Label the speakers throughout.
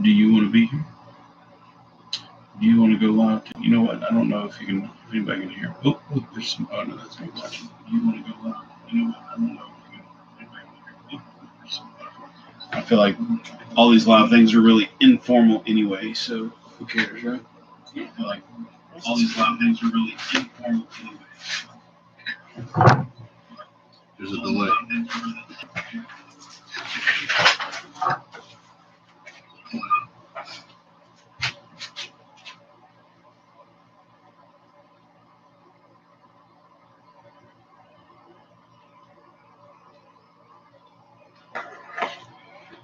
Speaker 1: Do you want to be here? Do you want to go live? You know what? I don't know if anybody can hear. Oh, there's some. Oh no, that's me watching. Do you want to go live? You know what? I don't know if anybody can hear. There's some. I feel like all these live things are really informal anyway, so who cares, right? I feel like all these live things are really informal anyway. There's a delay.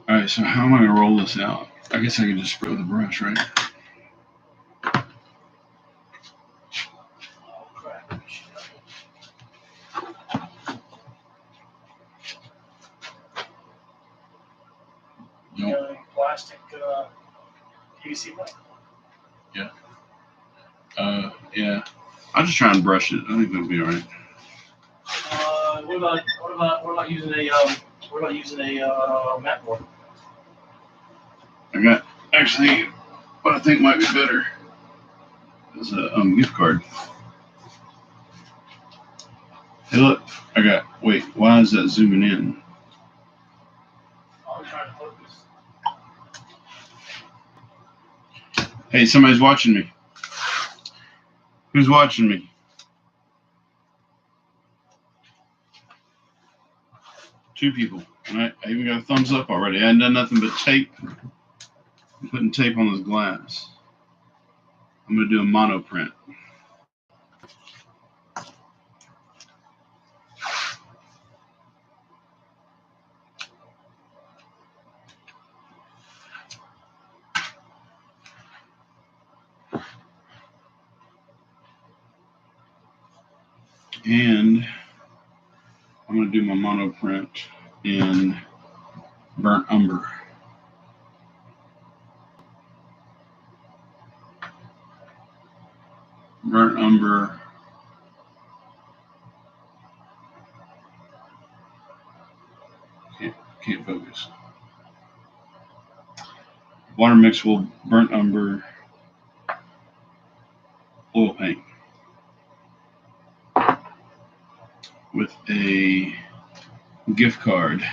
Speaker 1: All right, so how am I going to roll this out? I guess I can just spray with a brush, right?
Speaker 2: Plastic PVC pipe?
Speaker 1: Yeah. Yeah. I'll just try and brush it. I think that'll be all right.
Speaker 2: What about using a mat board?
Speaker 1: I got actually what I think might be better is a gift card. Hey, look, I got. Wait, why is that zooming in?
Speaker 2: I'm trying to focus.
Speaker 1: Hey, somebody's watching me. Who's watching me? Two people. I even got a thumbs up already. I hadn't done nothing but tape. I'm putting tape on this glass. I'm going to do a monoprint. And I'm going to do my monoprint in burnt umber. Burnt umber. Can't focus. Water mixed with burnt umber, oil paint. With a gift card.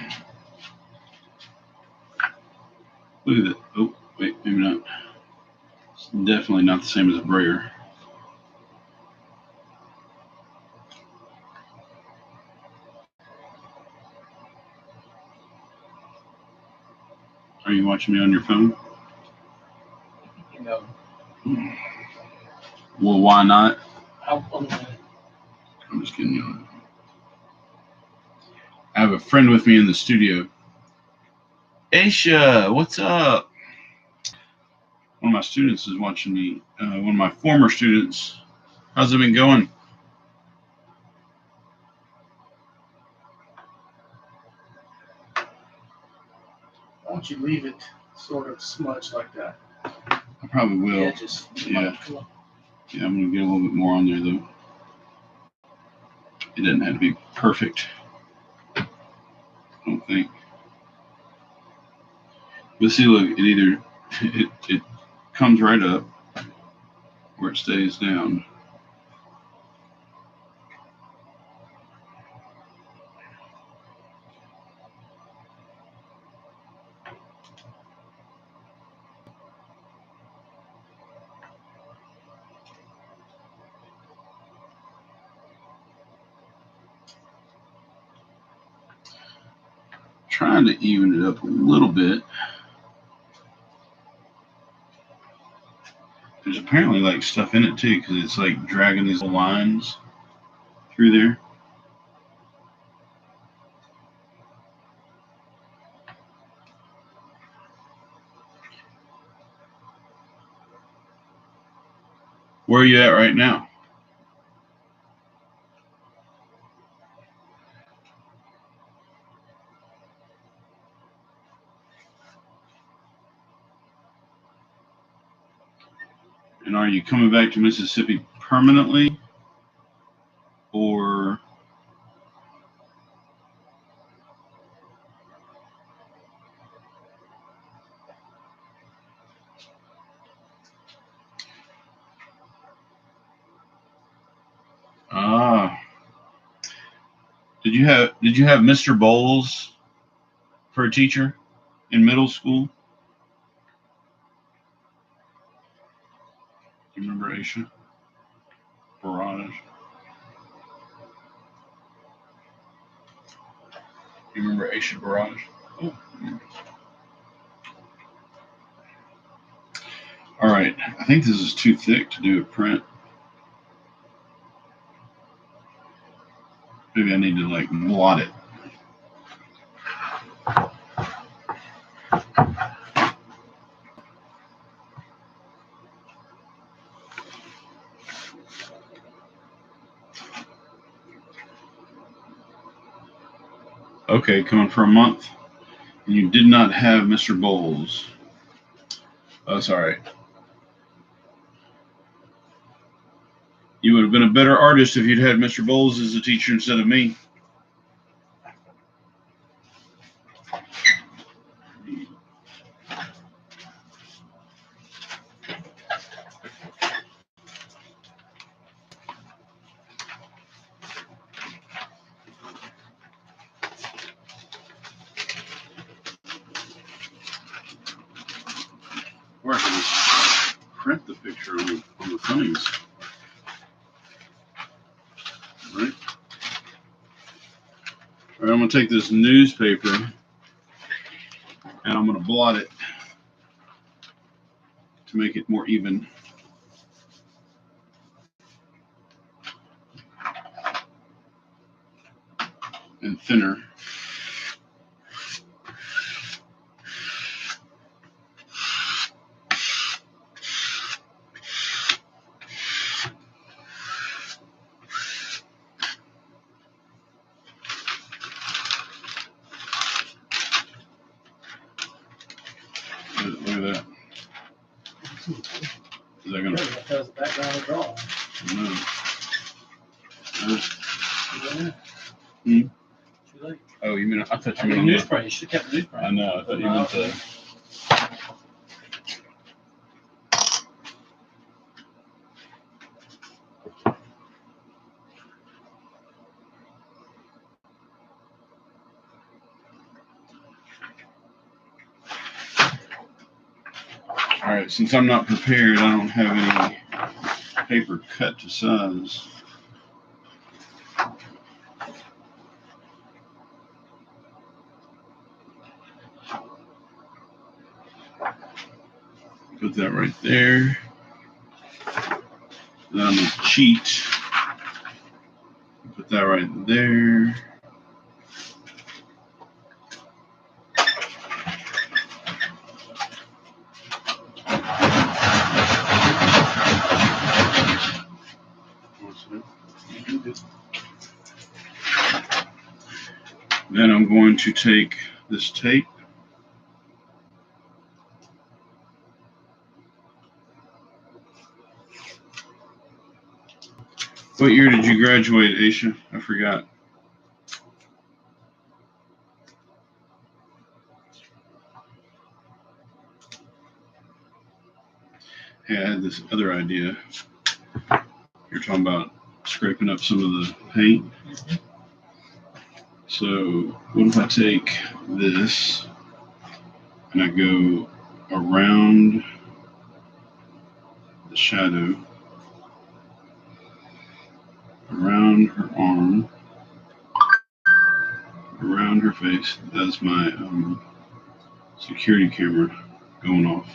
Speaker 1: Look at that. Oh, wait, maybe not. It's definitely not the same as a brayer. Are you watching me on your phone?
Speaker 2: No.
Speaker 1: Well, why not?
Speaker 2: I'm
Speaker 1: just kidding you. I have a friend with me in the studio. Aisha, what's up? One of my students is watching me. One of my former students. How's it been going?
Speaker 2: Why don't you leave it sort of smudged like that?
Speaker 1: I probably will.
Speaker 2: Yeah,
Speaker 1: Yeah, I'm going to get a little bit more on there, though. It doesn't have to be perfect. I don't think. But see, look, it comes right up or it stays down. Trying to even it up a little bit. There's apparently like stuff in it too, because it's like dragging these lines through there. Where are you at right now? And are you coming back to Mississippi permanently? Or Did you have Mr. Bowles for a teacher in middle school? Do you remember Aisha Barrage? You remember Aisha Barrage? Oh. All right, I think this is too thick to do a print. Maybe I need to like blot it. Okay, coming for a month, and you did not have Mr. Bowles. Oh, sorry. You would have been a better artist if you'd had Mr. Bowles as a teacher instead of me. Where can I print the picture on the funnies? Right. All right, I'm going to take this newspaper and I'm going to blot it to make it more even. And thinner. Look at that. Is that gonna?
Speaker 2: That's the background of the drawing.
Speaker 1: No.
Speaker 2: Too late.
Speaker 1: Oh, you mean? I thought you
Speaker 2: meant
Speaker 1: meant
Speaker 2: newsprint. You should have kept the newsprint.
Speaker 1: I know. I thought you meant the. All right, since I'm not prepared, I don't have any paper cut to size. Put that right there. Then I'm gonna cheat. Put that right there. Then I'm going to take this tape. What year did you graduate, Aisha? I forgot. Hey, I had this other idea. You're talking about scraping up some of the paint. So what if I take this and I go around the shadow, around her arm, around her face. That's my security camera going off.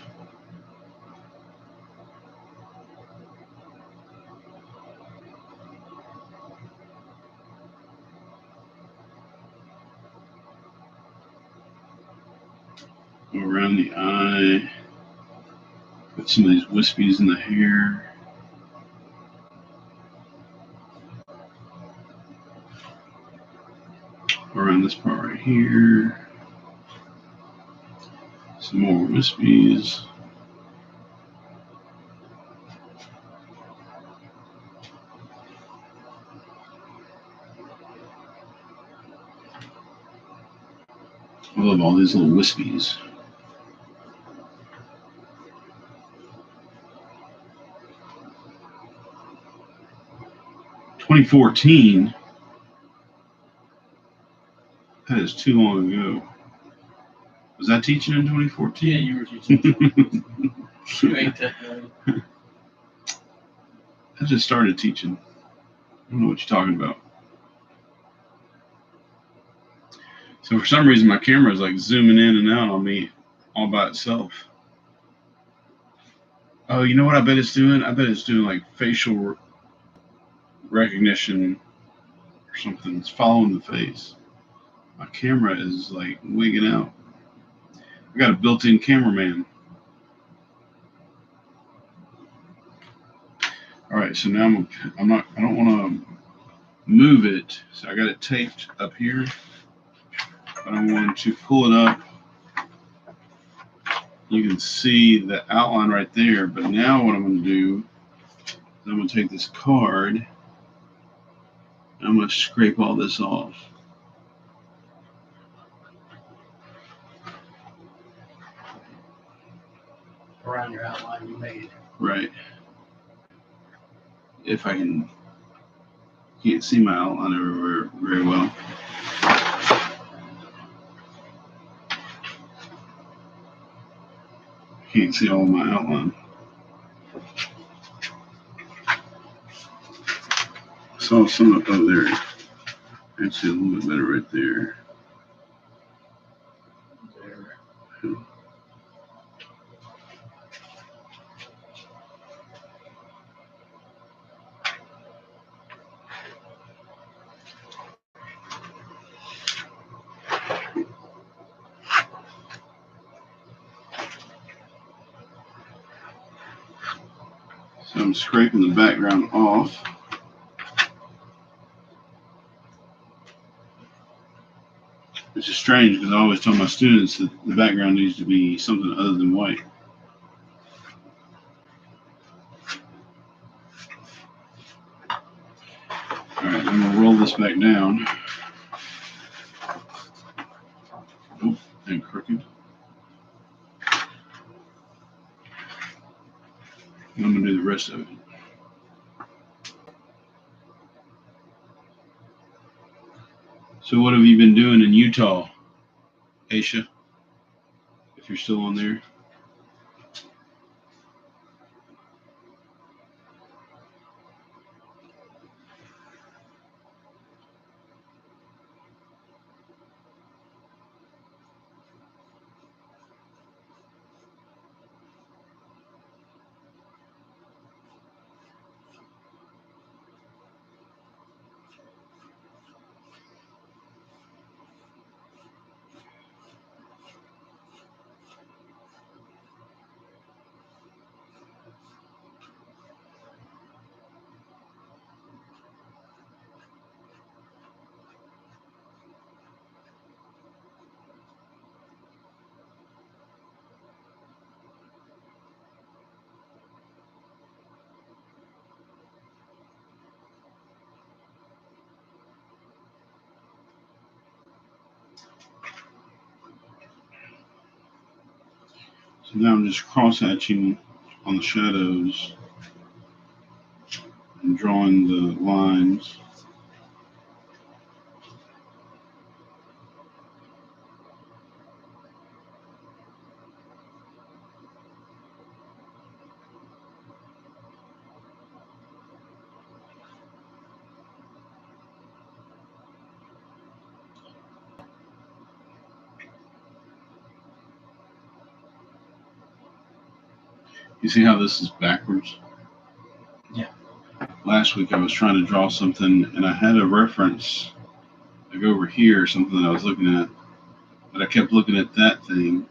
Speaker 1: Go around the eye. Put some of these wispies in the hair. Around this part right here. Some more wispies. I love all these little wispies. "2014. That is too long ago. Was I teaching in 2014?
Speaker 2: Yeah, you were teaching. You ain't that young.
Speaker 1: I just started teaching. I don't know what you're talking about. So for some reason, my camera is like zooming in and out on me all by itself. Oh, you know what I bet it's doing? I bet it's doing like facial recognition or something. It's following the face. My camera is like wigging out. I got a built-in cameraman. All right, so now I don't want to move it. So I got it taped up here. But I want to pull it up. You can see the outline right there. But now what I'm going to do is I'm going to take this card and I'm going to scrape all this off.
Speaker 2: Around your outline you made.
Speaker 1: Right. If I can't see my outline everywhere very well. Can't see all of my outline. Saw some up there. Actually, a little bit better right there.
Speaker 2: There.
Speaker 1: So I'm scraping the background off. Which is strange because I always tell my students that the background needs to be something other than white. Alright, I'm going to roll this back down. Oh, and crooked. And I'm going to do the rest of it. So what have you been doing in Utah, Aisha? If you're still on there. So now I'm just cross-hatching on the shadows and drawing the lines. You see how this is backwards?
Speaker 2: Yeah.
Speaker 1: Last week I was trying to draw something and I had a reference like over here, something that I was looking at, but I kept looking at that thing.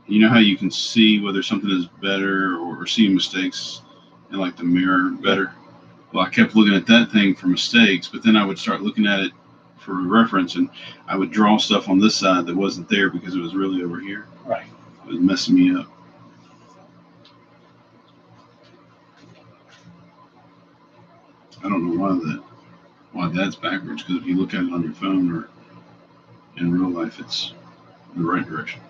Speaker 1: You know how you can see whether something is better or see mistakes in like the mirror better? Well, I kept looking at that thing for mistakes, but then I would start looking at it for reference and I would draw stuff on this side that wasn't there because it was really over here.
Speaker 2: Right.
Speaker 1: It was messing me up. I don't know why that's backwards, because if you look at it on your phone or in real life, it's the right direction.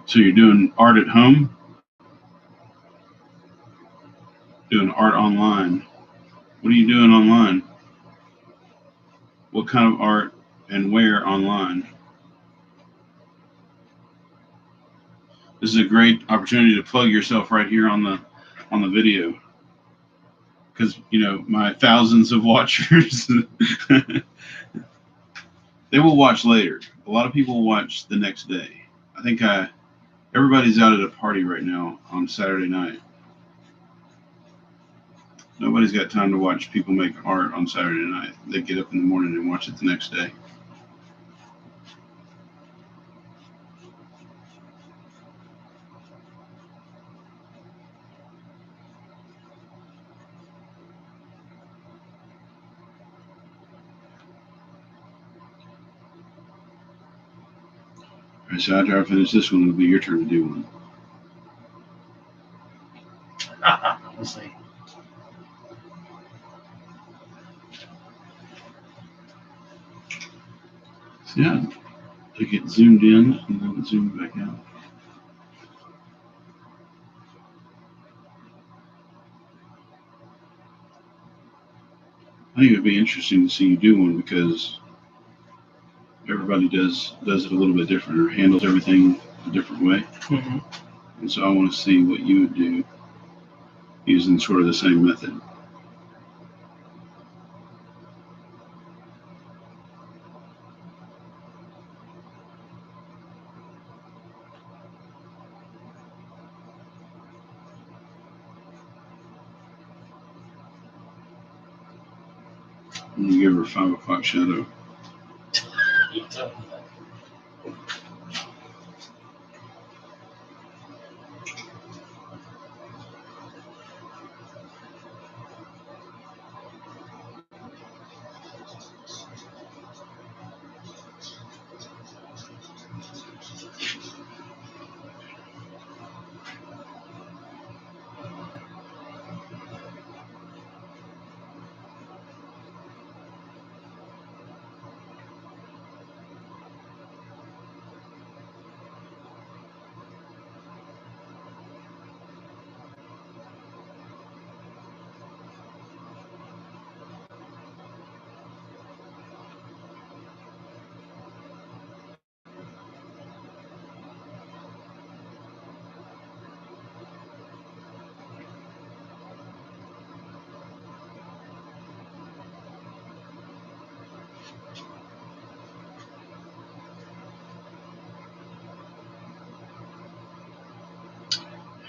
Speaker 1: So you're doing art at home, doing art online. What are you doing online? What kind of art and where online? This is a great opportunity to plug yourself right here on the video, because my thousands of watchers they will watch later. A lot of people will watch the next day. I think everybody's out at a party right now on Saturday night. Nobody's got time to watch people make art on Saturday night. They get up in the morning and watch it the next day. All right, so after I finish this one, it'll be your turn to do one.
Speaker 2: We'll see.
Speaker 1: So yeah, to get zoomed in and then zoomed back out. I think it'd be interesting to see you do one, because everybody does it a little bit different, or handles everything a different way.
Speaker 2: Mm-hmm.
Speaker 1: And so I want to see what you would do using sort of the same method. And you give her 5 o'clock shadow.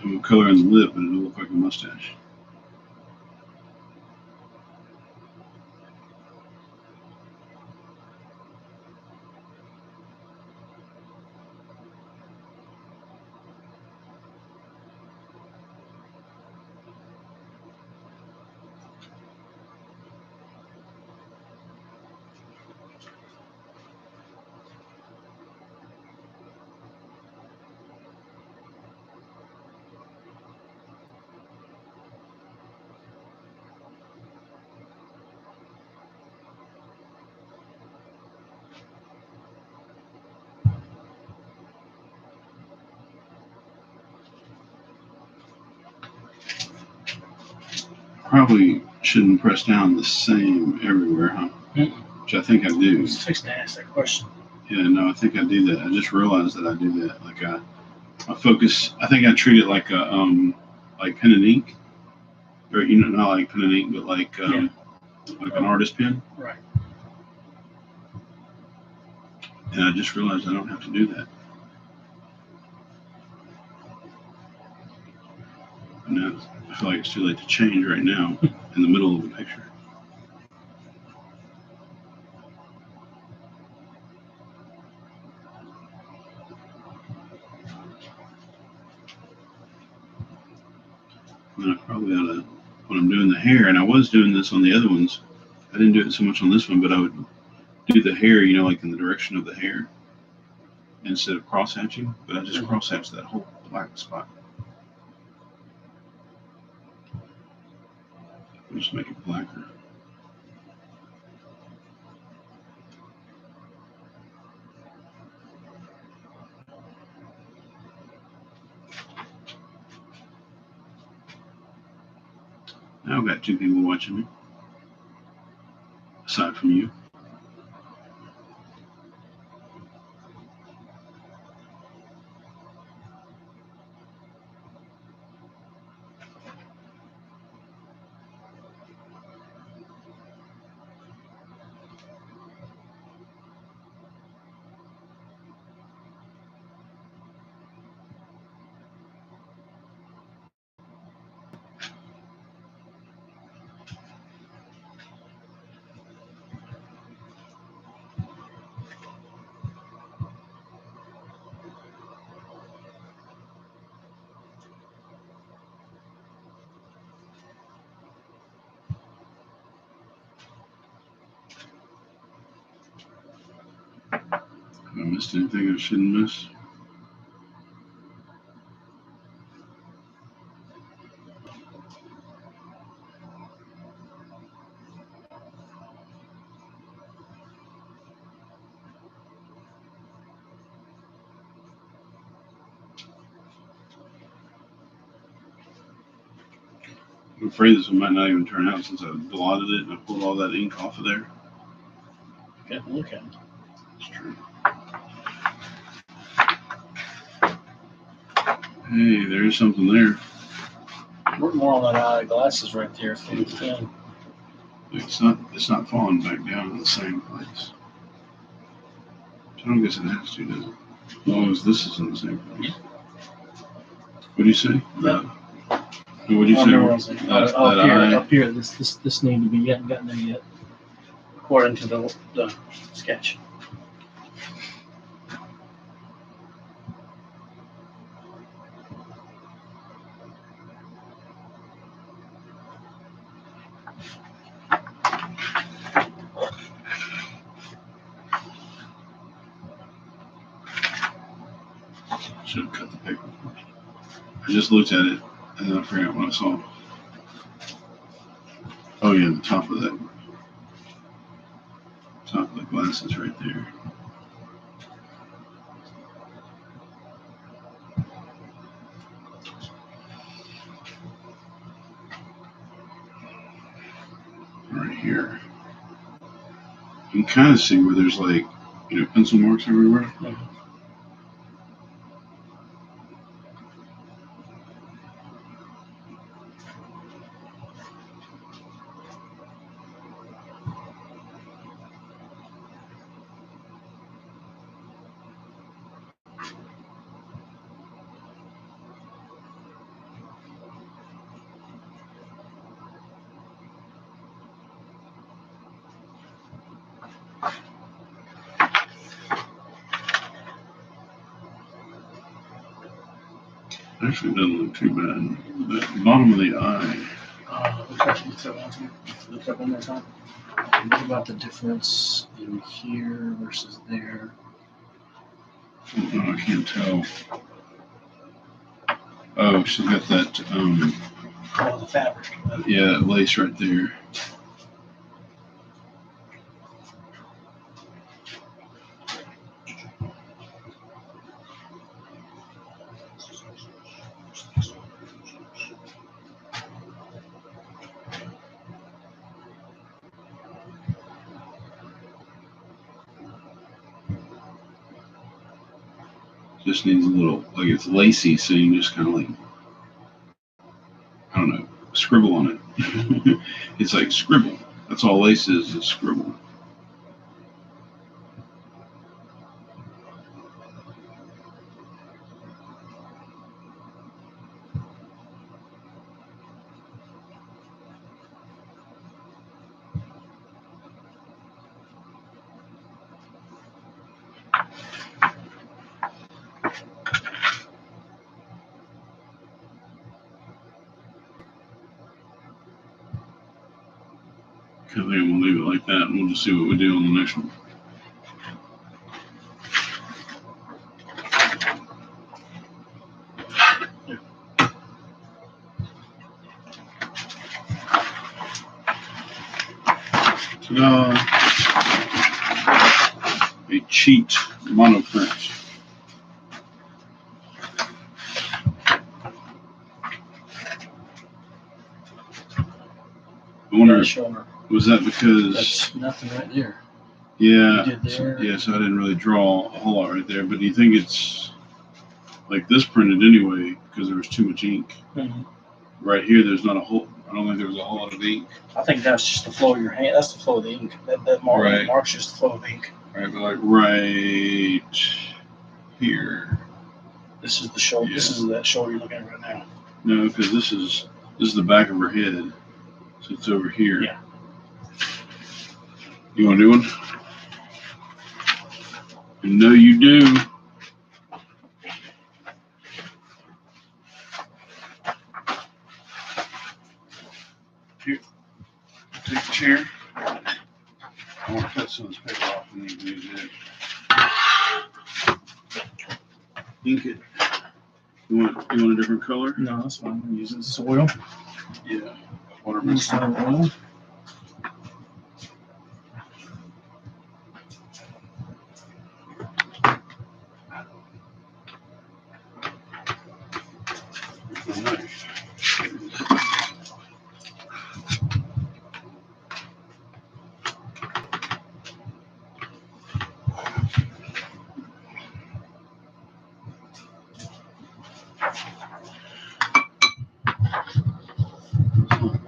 Speaker 1: I'm gonna color in the lip, but it'll look like a mustache. Probably shouldn't press down the same everywhere, huh?
Speaker 2: Mm-mm.
Speaker 1: Which I think I
Speaker 2: I
Speaker 1: do.
Speaker 2: was fixing to ask that question.
Speaker 1: Yeah, no, I think I do that. I just realized that I do that. Like I focus. I think I treat it like like pen and ink, or not like pen and ink, but like like an artist pen.
Speaker 2: Right.
Speaker 1: And I just realized I don't have to do that. Now I feel like it's too late to change right now in the middle of the picture. And I probably ought to, when I'm doing the hair, and I was doing this on the other ones, I didn't do it so much on this one, but I would do the hair, like in the direction of the hair instead of cross hatching, but I just cross hatched that whole black spot. I'll just make it blacker. I've got 2 people watching me, aside from you. Have I missed anything I shouldn't miss? I'm afraid this one might not even turn out since I blotted it and I pulled all that ink off of there.
Speaker 2: Get a look at it.
Speaker 1: It's true. Hey, there's something there.
Speaker 2: Work more on that glasses right there. It's thin.
Speaker 1: It's not falling back down in the same place. I don't guess it has to, does it? As long as this is in the same place. What do you say?
Speaker 2: Yeah.
Speaker 1: What do you say?
Speaker 2: Up here. This need to be. You haven't gotten there yet, according to the sketch.
Speaker 1: Should have cut the paper first. I just looked at it and then I forgot what I saw. Oh yeah, the top of the glasses right there. Right here. You can kind of see where there's like, pencil marks everywhere.
Speaker 2: Mm-hmm.
Speaker 1: Actually, it doesn't look too bad. The bottom of the eye.
Speaker 2: Look up one more time. What about the difference in here versus there?
Speaker 1: Oh, I can't tell. Oh, she's got that.
Speaker 2: The fabric.
Speaker 1: Yeah, that lace right there. Just needs a little, like it's lacy, so you just kind of like, I don't know, scribble on it. It's like scribble. That's all lace is scribble. I think I'm gonna leave it like that, and we'll just see what we do on the next one. Ta-da! A cheat monoprint. wonder,
Speaker 2: shoulder.
Speaker 1: was that because
Speaker 2: That's nothing right there.
Speaker 1: yeah,
Speaker 2: You did there.
Speaker 1: yeah, so I didn't really draw a whole lot right there. But do you think it's like this printed anyway because there was too much ink?
Speaker 2: Mm-hmm.
Speaker 1: Right here, there's not a whole. I don't think there was a whole lot of ink.
Speaker 2: I think that's just the flow of your hand. That's the flow of the ink. That mark,
Speaker 1: Right.
Speaker 2: mark's just the flow of ink.
Speaker 1: Right, but like right here.
Speaker 2: This is the shoulder.
Speaker 1: Yeah.
Speaker 2: This is that shoulder you're looking at right now.
Speaker 1: No, because this is the back of her head, so it's over here.
Speaker 2: Yeah.
Speaker 1: You want to do one? You know you do. Here, take the chair. I want to cut some of this paper off and you can use it. Ink it. You want a different color?
Speaker 2: No, that's fine. I'm using this oil.
Speaker 1: Yeah. Water
Speaker 2: Instead of oil.
Speaker 1: Nice.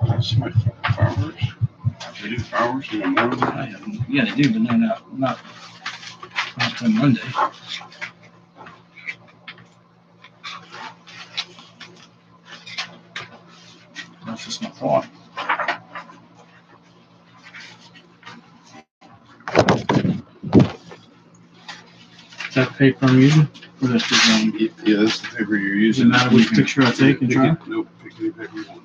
Speaker 1: That's my fireworks. They do fireworks in the morning.
Speaker 2: Yeah, they do, but no, not till Monday. That's just my thought. Is that the paper I'm using? Or that's the drawing?
Speaker 1: Yeah, that's the paper you're
Speaker 2: Does it
Speaker 1: using.
Speaker 2: matter which picture I take and draw?
Speaker 1: Nope, pick any paper you want.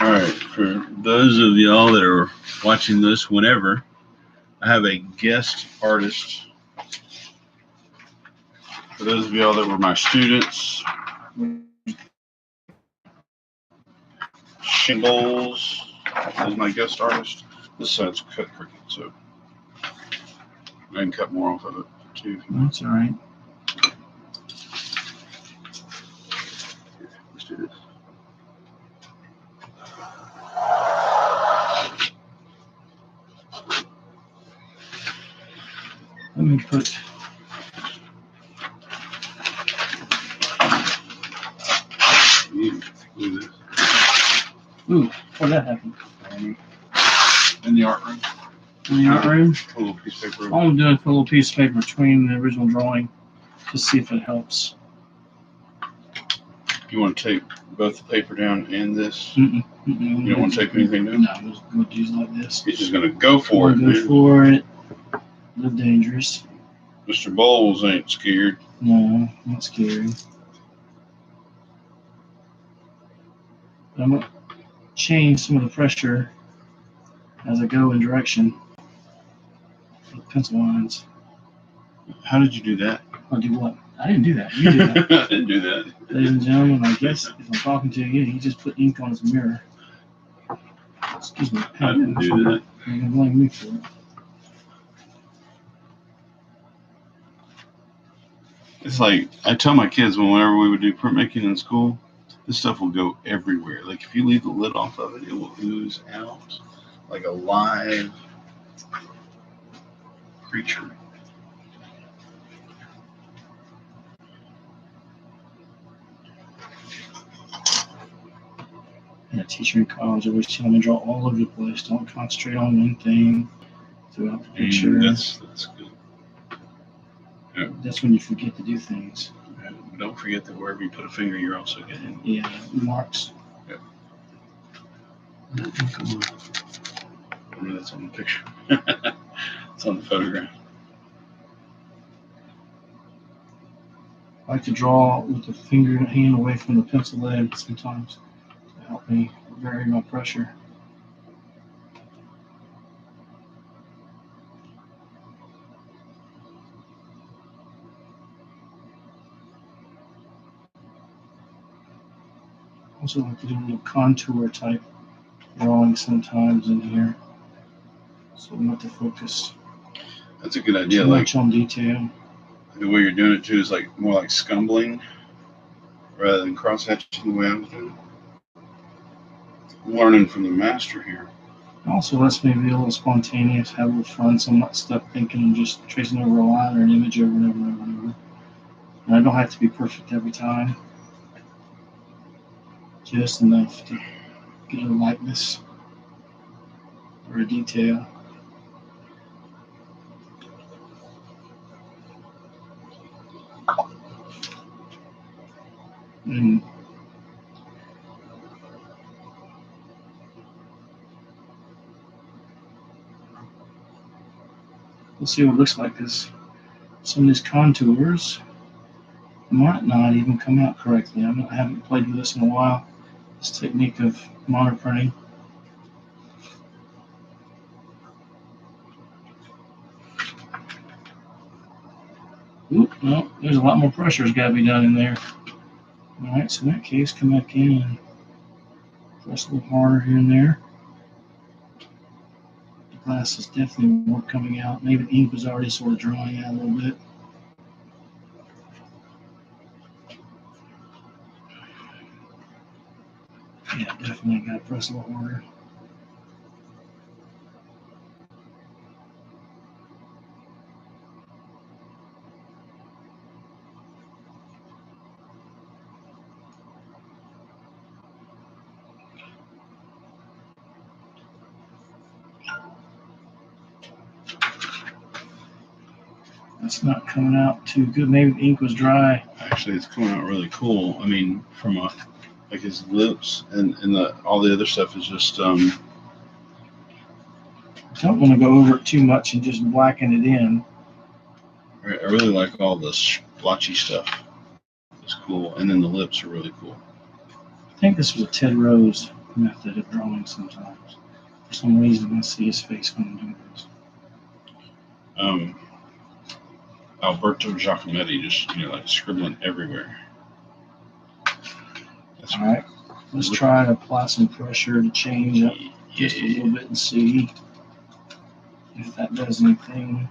Speaker 1: All right, for those of y'all that are watching this whenever, I have a guest artist. For those of y'all that were my students, SHANNON Boles is my guest artist. This side's cut crooked, so I can cut more off of it too.
Speaker 2: That's all right.
Speaker 1: Let's do this.
Speaker 2: Let me put.
Speaker 1: Do this.
Speaker 2: Ooh, where'd that happen?
Speaker 1: In the art room.
Speaker 2: In the art room?
Speaker 1: A little piece of paper.
Speaker 2: All I'm doing is put a little piece of paper between the original drawing to see if it helps.
Speaker 1: You want to tape both the paper down and this?
Speaker 2: You
Speaker 1: You don't want to tape anything down?
Speaker 2: No, I'm just going to do it like this.
Speaker 1: He's just going to go for it.
Speaker 2: Go
Speaker 1: Man.
Speaker 2: for it. They're dangerous.
Speaker 1: Mr. Bowles ain't scared.
Speaker 2: No, not scary. But I'm going to change some of the pressure as I go in direction with pencil lines.
Speaker 1: How did you do that?
Speaker 2: I'll do what? I didn't do that. You did that.
Speaker 1: I didn't do that.
Speaker 2: Ladies and gentlemen, I guess if I'm talking to you, he just put ink on his mirror. Excuse me.
Speaker 1: I didn't do that.
Speaker 2: You're going to blame me for it.
Speaker 1: It's like I tell my kids whenever we would do printmaking in school, this stuff will go everywhere. Like if you leave the lid off of it, it will ooze out like a live creature.
Speaker 2: And a teacher in college always telling me to draw all over the place. Don't concentrate on one thing throughout the picture.
Speaker 1: That's good.
Speaker 2: That's when you forget to do things.
Speaker 1: And don't forget that wherever you put a finger, you're also getting.
Speaker 2: Yeah, marks.
Speaker 1: Yep. That's on the picture. It's on the photograph.
Speaker 2: I like to draw with the finger and hand away from the pencil lead sometimes to help me vary my pressure. Also like to do a little contour type drawing sometimes in here. So I'm not to focus.
Speaker 1: That's a good idea.
Speaker 2: Too
Speaker 1: Like
Speaker 2: much on detail.
Speaker 1: the way you're doing it too is like more like scumbling rather than cross hatching the way I was doing it. Learning from the master here.
Speaker 2: Also lets me be a little spontaneous, have a little fun, so I'm not stuck thinking I'm just tracing over a line or an image over and over and over and over. And I don't have to be perfect every time. Just enough to get a likeness or a detail. And we'll see what it looks like, because some of these contours might not even come out correctly. I haven't played with this in a while, this technique of monoprinting. Oop, no, there's a lot more pressure has got to be done in there. All right, so in that case, come back in and press a little harder here and there. The glass is definitely more coming out. Maybe the ink was already sort of drying out a little bit. Yeah, definitely got to press a little harder. It's not coming out too good. Maybe the ink was dry.
Speaker 1: Actually, it's coming out really cool. I mean, from like his lips and all the other stuff is just
Speaker 2: I don't want to go over it too much and just blacken it in.
Speaker 1: I really like all the splotchy stuff. It's cool, and then the lips are really cool.
Speaker 2: I think this was a Ted Rose method of drawing sometimes. For some reason, I see his face when I'm doing this.
Speaker 1: Alberto Giacometti just like scribbling everywhere.
Speaker 2: All right, let's try to apply some pressure to change up just a little bit and see if that does anything.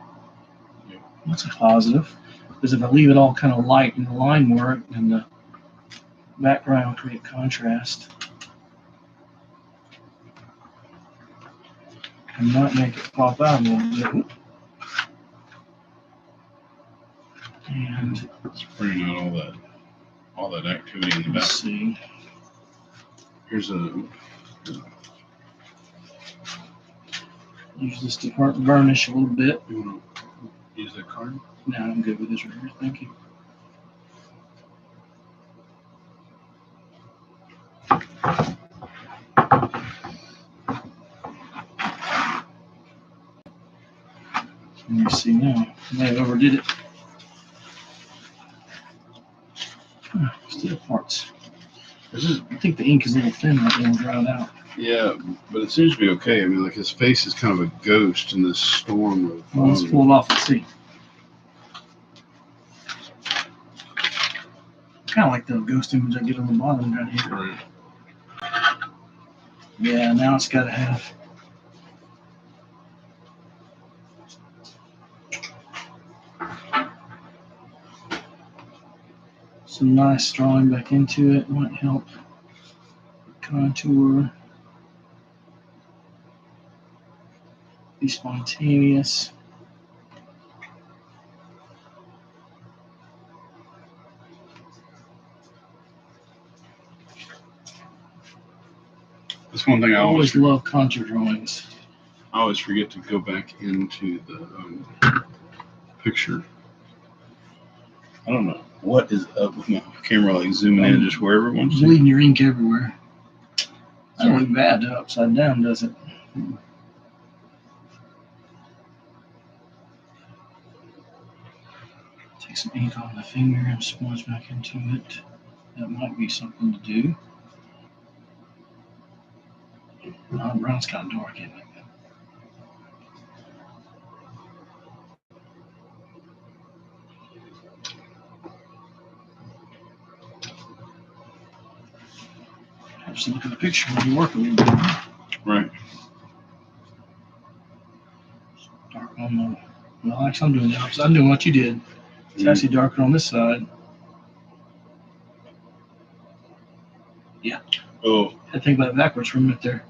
Speaker 2: That's a positive, because if I leave it all kind of light in the line work, then the background will create contrast. I might make it pop out a little bit. And
Speaker 1: It's bringing out all that activity in the back.
Speaker 2: let's see.
Speaker 1: Here's
Speaker 2: Use this to varnish a little bit.
Speaker 1: You want to use that card?
Speaker 2: No, I'm good with this right here. Thank you. Let me see now. I may have overdid it. Still parts. I think the ink is a little thin right now, dried out.
Speaker 1: Yeah, but it seems to be okay. I mean, like his face is kind of a ghost in this storm of.
Speaker 2: Well, let's pull it off and see. Kind of like the ghost image I get on the bottom right here.
Speaker 1: Right.
Speaker 2: Yeah, now it's got to have some nice drawing back into it. Might help contour, be spontaneous.
Speaker 1: That's one thing I
Speaker 2: always love contour drawings.
Speaker 1: I always forget to go back into the picture. I don't know what is up with my camera, like zooming in just wherever it wants to.
Speaker 2: Bleeding your ink everywhere. That don't look bad upside down, does it? Take some ink off the finger and smudge back into it. That might be something to do. No, brown's kind of dark, isn't it? Have to look at the picture when you work a little bit.
Speaker 1: Right.
Speaker 2: Dark on the No, actually, I'm doing the opposite. I'm doing what you did. It's actually darker on this side. Yeah.
Speaker 1: Oh.
Speaker 2: I had to think about it backwards for a minute there.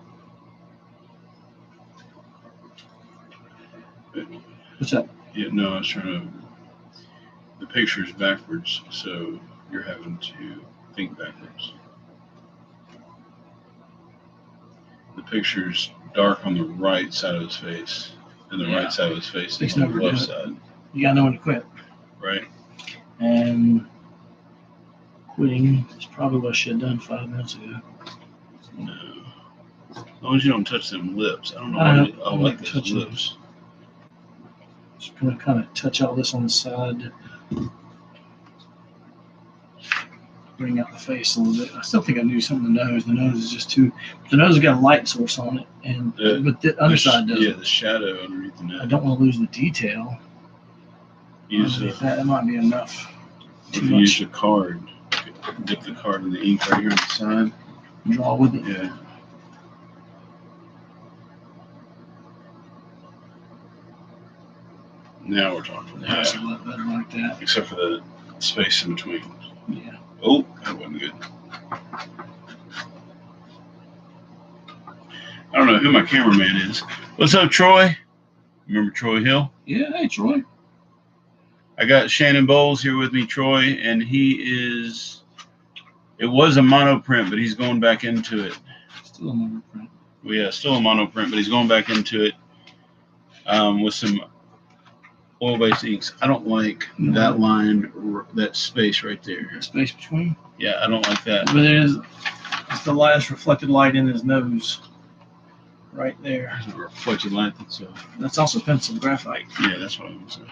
Speaker 2: What's up?
Speaker 1: Yeah, no, I was trying to. The picture is backwards, so you're having to think backwards. The picture's dark on the right side of his face, and the right side of his face is on the left side.
Speaker 2: You gotta know when to quit.
Speaker 1: Right.
Speaker 2: And quitting is probably what I should have done 5 minutes ago.
Speaker 1: No. As long as you don't touch them lips. I don't know why I like those lips.
Speaker 2: Just gonna kind of touch all this on the side. Bring out the face a little bit. I still think I do something with the nose. The nose is just too. The nose has got a light source on it, and but the underside doesn't.
Speaker 1: Yeah, the shadow underneath the nose.
Speaker 2: I don't want to lose the detail.
Speaker 1: Use
Speaker 2: that might be enough.
Speaker 1: If you use a card, dip the card in the ink right here on the side.
Speaker 2: Draw with it.
Speaker 1: Yeah. Now we're talking.
Speaker 2: Yeah, it's a lot better like that.
Speaker 1: Except for the space in between.
Speaker 2: Yeah.
Speaker 1: Oh, that wasn't good. I don't know who my cameraman is. What's up, Troy? Remember Troy Hill?
Speaker 2: Yeah, hey, Troy.
Speaker 1: I got Shannon Boles here with me, Troy, and it was a monoprint, but he's going back into it.
Speaker 2: Still a monoprint.
Speaker 1: Well, yeah, still a monoprint, but he's going back into it with some oil-based inks. I don't like that line, that space right there.
Speaker 2: The space between?
Speaker 1: Yeah, I don't like that.
Speaker 2: But it's the last reflected light in his nose. Right there.
Speaker 1: Reflected light.
Speaker 2: That's also pencil graphite.
Speaker 1: Yeah, that's what I was saying.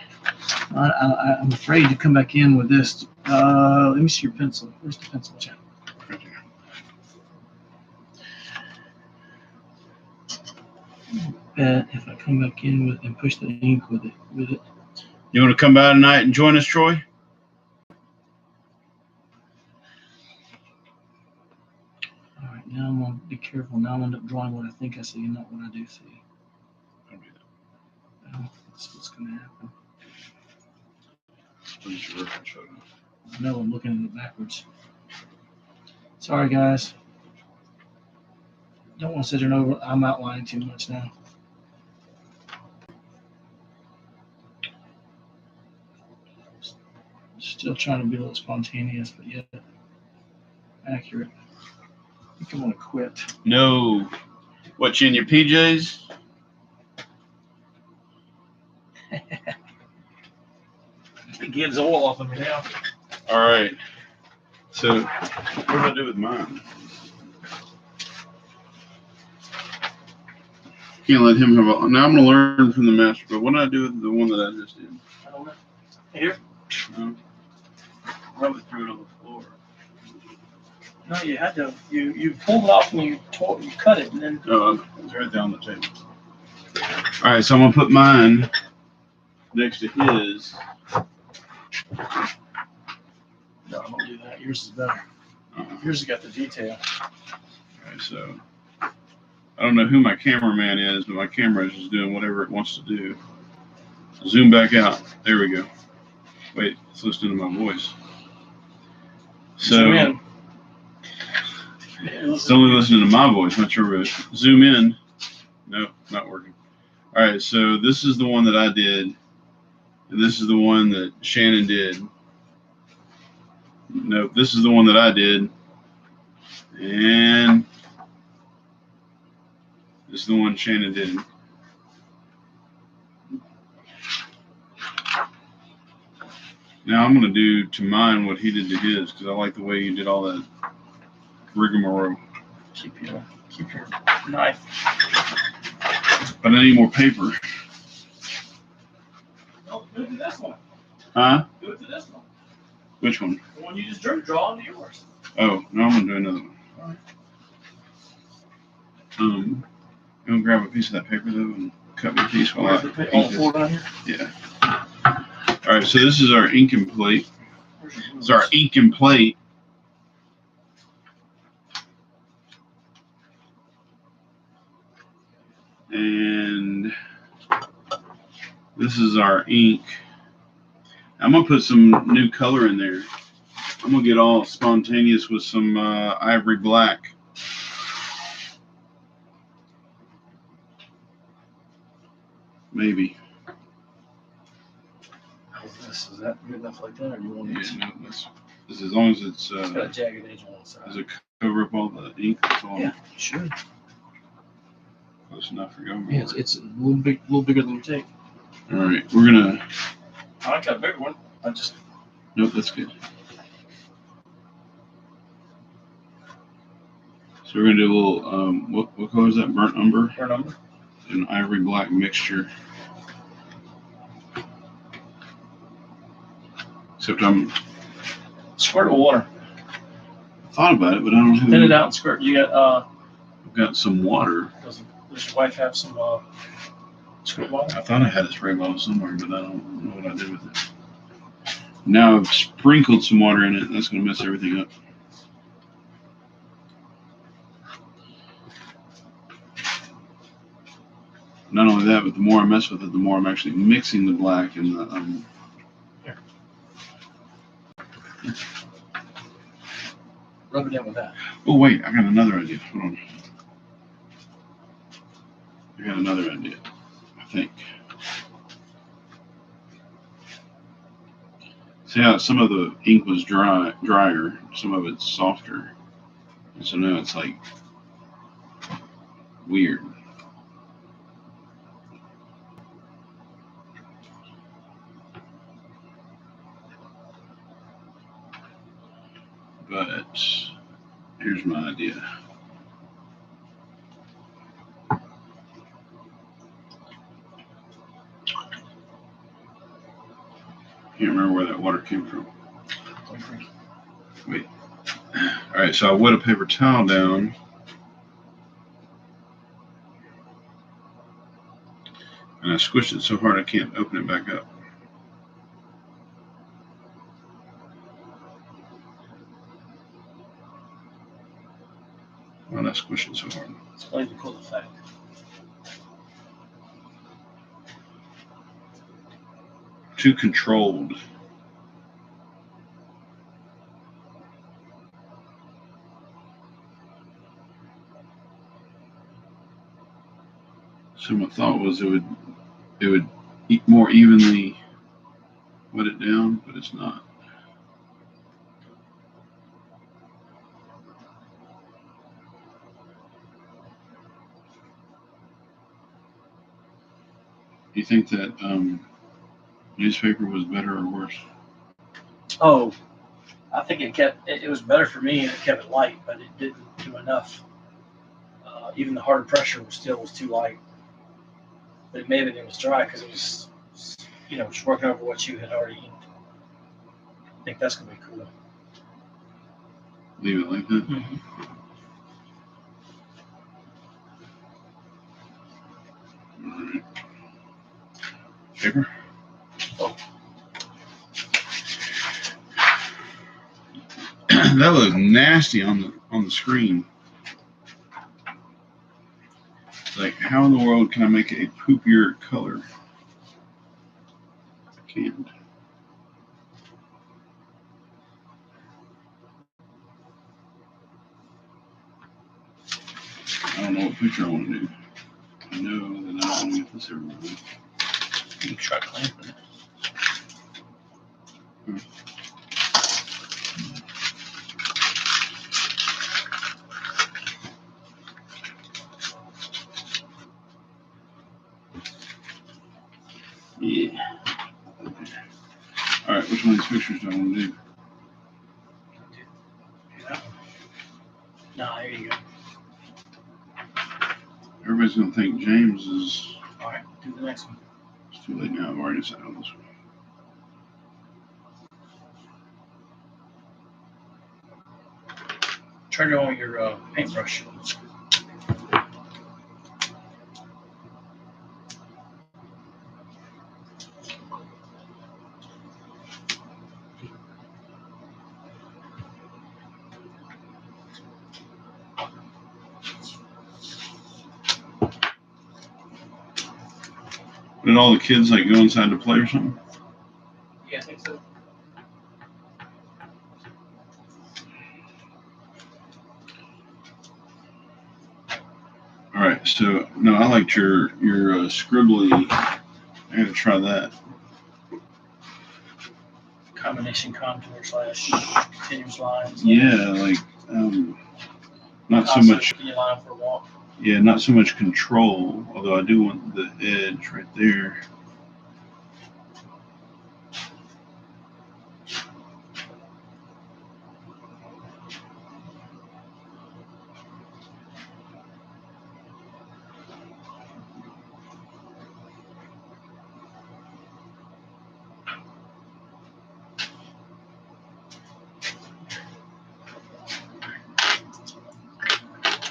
Speaker 2: I'm afraid to come back in with this. Let me see your pencil. Where's the pencil, Chad?
Speaker 1: Right here.
Speaker 2: Bet if I come back in with and push the ink with it.
Speaker 1: You want to come by tonight and join us, Troy?
Speaker 2: All right, now I'm gonna be careful. Now I'm gonna end up drawing what I think I see and not what I do see.
Speaker 1: Don't do that.
Speaker 2: Well, that's what's gonna happen.
Speaker 1: What is your reference photo?
Speaker 2: No, I'm looking at it backwards. Sorry, guys. Don't want to sit there and over. I'm outlining too much now. Still trying to be a little spontaneous, but yet accurate. I think I want to quit.
Speaker 1: No. What, you in your PJs?
Speaker 2: It gives oil off of me now.
Speaker 1: All right. So, what do I do with mine? Can't let him have a. Now I'm going to learn from the master, but what do I do with the one that I just did?
Speaker 2: I don't know. Here?
Speaker 1: No. Probably threw it on the floor.
Speaker 2: No, you had to. You pulled it off and you cut it, and then.
Speaker 1: No, it's right down the table. All right, so I'm going to put mine next to his.
Speaker 2: No, I don't do that. Yours is better. Yours has got the detail.
Speaker 1: All right, so I don't know who my cameraman is, but my camera is just doing whatever it wants to do. Zoom back out. There we go. Wait, it's listening to my voice. So
Speaker 2: Zoom in.
Speaker 1: It's only listening to my voice, not your voice. Zoom in. Nope, not working. All right, so this is the one that I did, and this is the one that Shannon did. Nope, this is the one that I did, and this is the one Shannon did. Now I'm going to do to mine what he did to his, because I like the way he did all that rigmarole.
Speaker 2: Keep your knife.
Speaker 1: But I need more paper.
Speaker 2: No, do it to this one.
Speaker 1: Huh?
Speaker 2: Do it to this one.
Speaker 1: Which one?
Speaker 2: The one you just draw into yours.
Speaker 1: Oh, no, I'm going to do another one.
Speaker 2: All right.
Speaker 1: I'm going to grab a piece of that paper, though, and cut me a piece while I
Speaker 2: the floor down here?
Speaker 1: Yeah. All right, so this is our ink and plate. It's our ink and plate. And This is our ink. I'm gonna put some new color in there. I'm gonna get all spontaneous with some ivory black. Maybe.
Speaker 2: How's this? Is that good enough like that, or do you want it to?
Speaker 1: No, this is as long as it's
Speaker 2: It's got a jagged edge on one side.
Speaker 1: does it cover up all the ink? That's all.
Speaker 2: Yeah, sure.
Speaker 1: Close enough for going.
Speaker 2: Yeah, it's a little bigger than your tape.
Speaker 1: All right, we're gonna.
Speaker 2: I like that bigger one. I just.
Speaker 1: Nope, that's good. So we're gonna do a little. What color is that? Burnt umber.
Speaker 2: Burnt umber.
Speaker 1: An ivory black mixture. Except
Speaker 2: Squirt of water.
Speaker 1: thought about it, but I don't have.
Speaker 2: Thin it out and squirt. You got
Speaker 1: I've got some water.
Speaker 2: Does your wife have some squirt water?
Speaker 1: I thought I had a spray bottle somewhere, but I don't know what I did with it. Now I've sprinkled some water in it. That's gonna mess everything up. Not only that, but the more I mess with it, the more I'm actually mixing the black and the
Speaker 2: Here. Rub it in with that.
Speaker 1: Oh wait, I got another idea. Hold on. I got another idea. I think. See how some of the ink was drier, some of it's softer, and so now it's like weird. But here's my idea. Can't remember where that water came from. Wait. All right, so I wet a paper towel down. And I squished it so hard I can't open it back up. Why did I squish it so hard?
Speaker 2: Explain the cool effect.
Speaker 1: Too controlled. So my thought was it would more evenly wet it down, but it's not. Do you think that newspaper was better or worse?
Speaker 2: Oh, I think it was better for me and it kept it light, but it didn't do enough. Even the harder pressure was too light. But it may have been it was dry because it was, just working over what you had already inked. I think that's gonna be cool.
Speaker 1: Leave it like that.
Speaker 2: Mm-hmm.
Speaker 1: All right. Paper.
Speaker 2: Oh.
Speaker 1: That looks nasty on the screen. Like, how in the world can I make a poopier color? I can't. I don't know what picture I want to do. I know that I don't want to get this everywhere.
Speaker 2: You can try clamping it.
Speaker 1: Yeah. All right, which one of these pictures do I want to do?
Speaker 2: No, there you go.
Speaker 1: Everybody's going to think James is...
Speaker 2: All right, do the next one.
Speaker 1: It's too late now. I've already decided on this one.
Speaker 2: Turn on your paintbrush.
Speaker 1: Did all the kids like go inside to play or something?
Speaker 2: Yeah, I think so.
Speaker 1: All right, so no, I liked your scribbly. I gotta try that.
Speaker 2: Combination contour / continuous lines.
Speaker 1: Yeah, like not so much.
Speaker 2: Line for a walk.
Speaker 1: Yeah, not so much control. Although I do want the edge right there.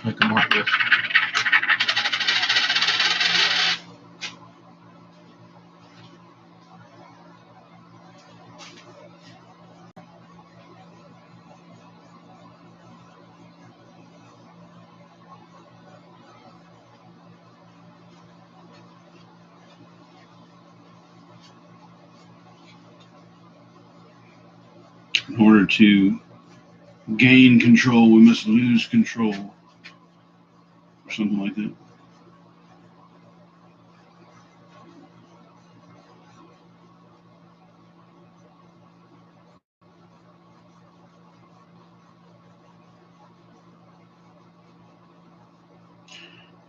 Speaker 2: Make a mark with.
Speaker 1: In order to gain control, we must lose control, or something like that.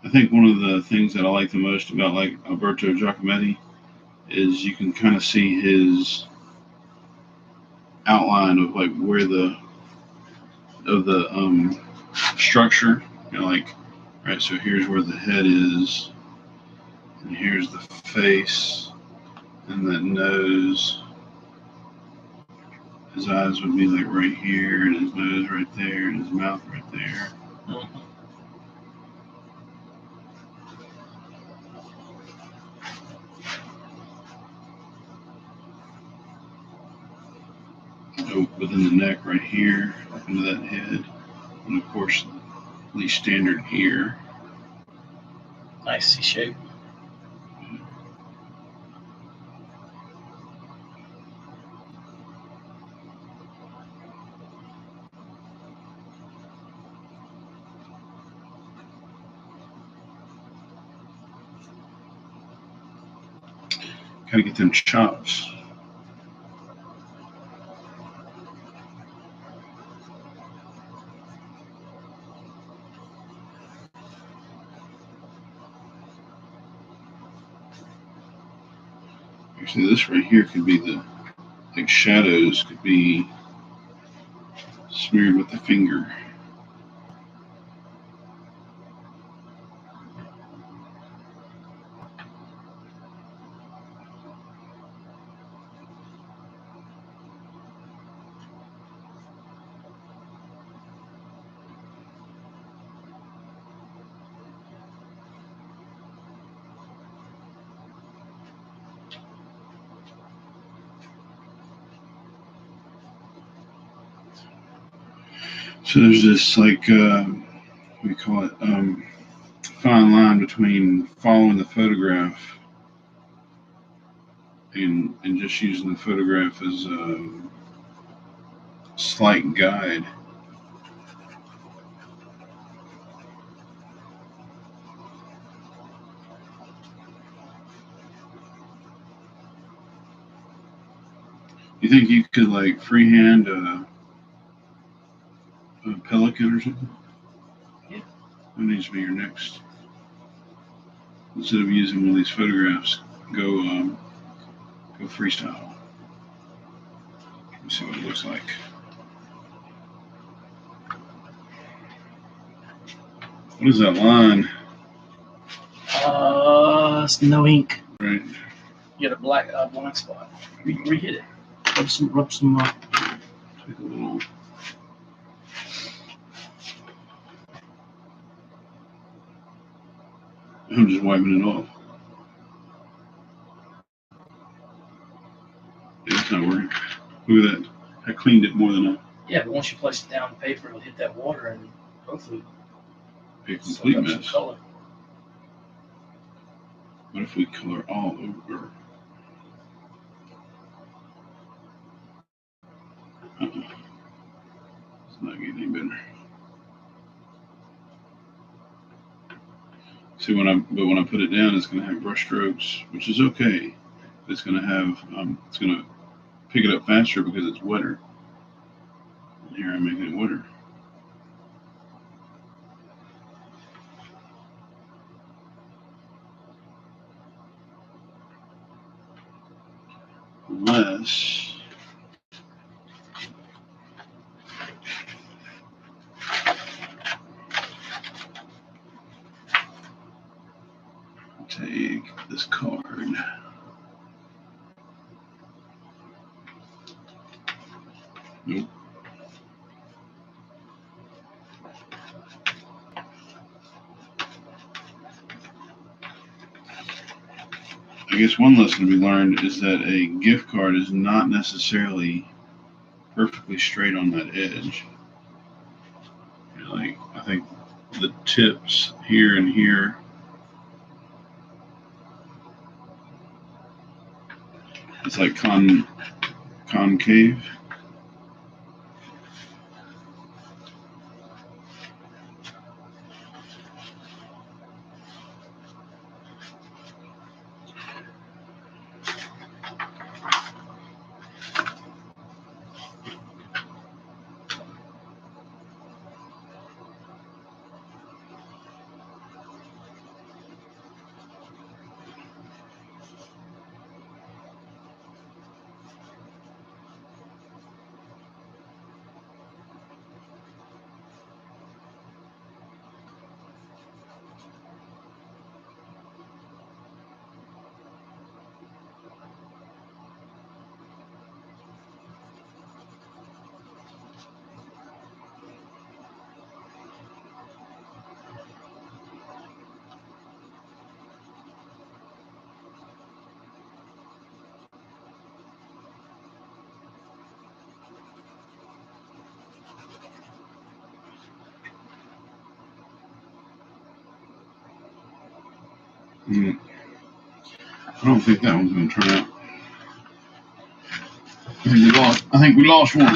Speaker 1: I think one of the things that I like the most about like Alberto Giacometti is you can kind of see his outline of like where the structure, you know, like right, so here's where the head is, and here's the face, and that nose. His eyes would be like right here, and his nose right there, and his mouth right there. Oh, within the neck right here, up into that head, and of course, the standard ear.
Speaker 2: Nice C shape.
Speaker 1: Gotta get them chops. Actually, this right here could be the, like shadows could be smeared with the finger. So there's this like what do you call it? Fine line between following the photograph and just using the photograph as a slight guide. You think you could like freehand a pelican or something?
Speaker 2: Yeah.
Speaker 1: That needs to be your next. Instead of using one of these photographs, go freestyle. Let me see what it looks like. What is that line?
Speaker 2: It's no ink.
Speaker 1: Right.
Speaker 2: You got a black blind spot. Re-hit it. Rub some.
Speaker 1: Take a little. I'm just wiping it off. Yeah, it's not working. Look at that. I cleaned it more than I.
Speaker 2: Yeah, but once you place it down on paper, it'll hit that water and hopefully
Speaker 1: A complete mess.
Speaker 2: color.
Speaker 1: What if we color all over? It's not getting any better. See, when I put it down, it's going to have brush strokes, which is okay. It's going to have it's going to pick it up faster because it's wetter. And here I'm making it wetter. Unless take this card. Nope. I guess one lesson to be learned is that a gift card is not necessarily perfectly straight on that edge. Like, I think the tips here and here, it's like concave. I don't think that one's going to turn out. I think we lost one.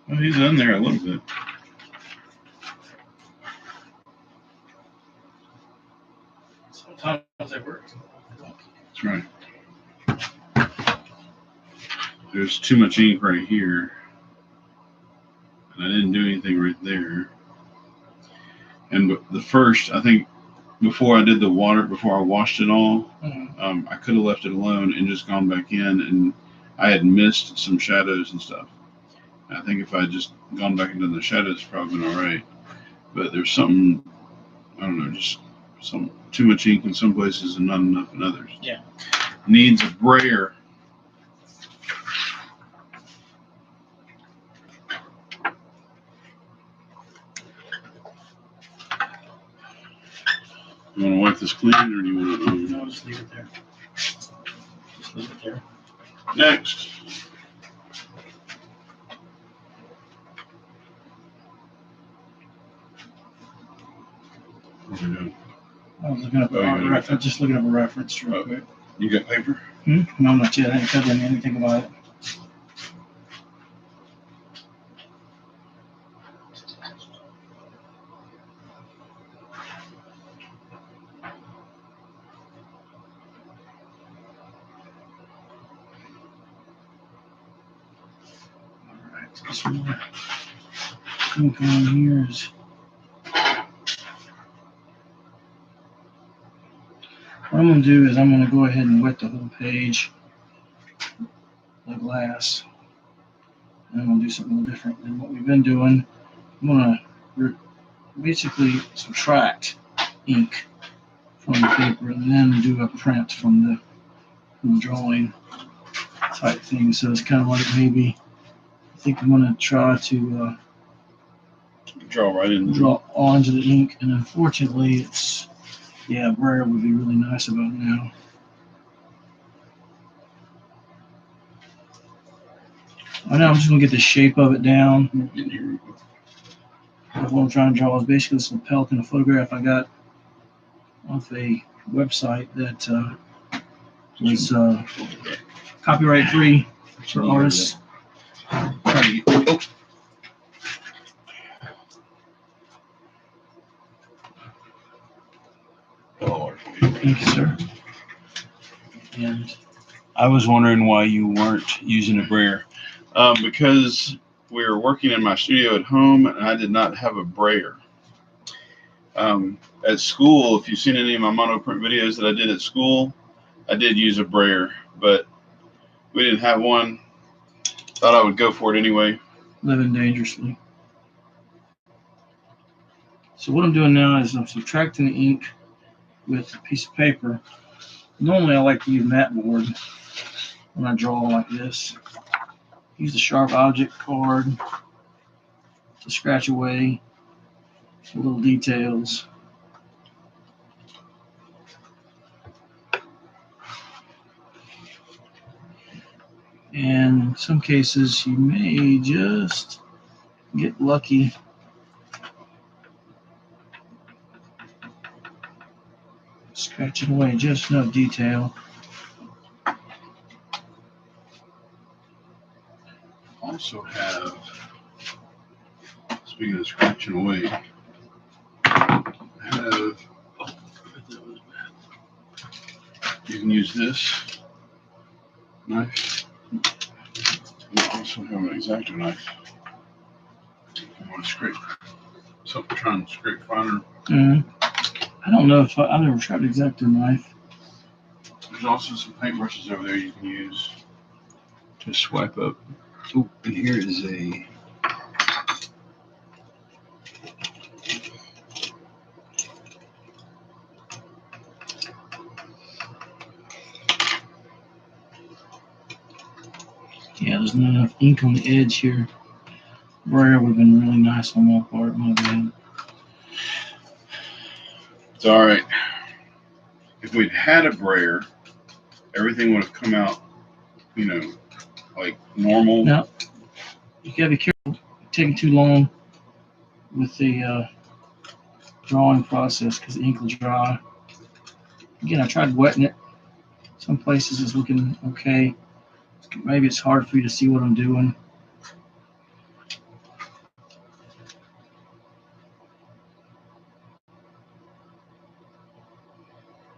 Speaker 1: Well, he's in there a little bit.
Speaker 2: Sometimes it works.
Speaker 1: That's right. There's too much ink right here. And I didn't do anything right there. And the first, I think, before I did the water, before I washed it all, I could have left it alone and just gone back in, and I had missed some shadows and stuff. I think if I had just gone back into the shadows, it's probably been all right. But there's something, I don't know, just too much ink in some places and not enough in others.
Speaker 2: Yeah.
Speaker 1: Needs a brayer. You want to wipe this clean, or do you want to?
Speaker 2: No, just leave it there. Just leave it there.
Speaker 1: Next. What are you doing?
Speaker 2: I was looking up a reference. Just looking up a reference real quick.
Speaker 1: You got paper?
Speaker 2: No, not yet. I haven't said anything about it. This more ink on here is. What I'm going to do is I'm going to go ahead and wet the whole page, the glass, and I'm going to do something a little different than what we've been doing. I'm going to basically subtract ink from the paper and then do a print from the drawing type thing. So it's kind of like maybe, I think I'm going to try to
Speaker 1: Draw right in.
Speaker 2: Draw onto the ink, and unfortunately it's, yeah, brayer would be really nice about now. I know I'm just gonna get the shape of it down.
Speaker 1: And here we go.
Speaker 2: What I'm trying to draw is basically this pelican, a photograph I got off a website that was copyright free for artists. Thank you, sir. And
Speaker 1: I was wondering why you weren't using a brayer. Because we were working in my studio at home and I did not have a brayer. At school, if you've seen any of my monoprint videos that I did at school, I did use a brayer, but we didn't have one. Thought I would go for it anyway.
Speaker 2: living dangerously. So what I'm doing now is I'm subtracting the ink with a piece of paper. Normally I like to use mat board when I draw like this. Use the sharp object card to scratch away the little details. And in some cases you may just get lucky. Scratching away just enough detail.
Speaker 1: Also have, speaking of scratching away, I have, you can use this knife. I also have an X-Acto knife. If you want to scrape something, trying to scrape finer.
Speaker 2: I don't know if I've never tried an X-Acto knife.
Speaker 1: There's also some paintbrushes over there you can use to swipe up. Oh, and here is a
Speaker 2: Yeah, there's not enough ink on the edge here. Brayer would have been really nice on my part, my bad.
Speaker 1: It's all right. If we'd had a brayer, everything would have come out, you know, like normal.
Speaker 2: Now, you gotta be careful. Taking too long with the drawing process because the ink will dry. Again, I tried wetting it. Some places it's looking okay. Maybe it's hard for you to see what I'm doing.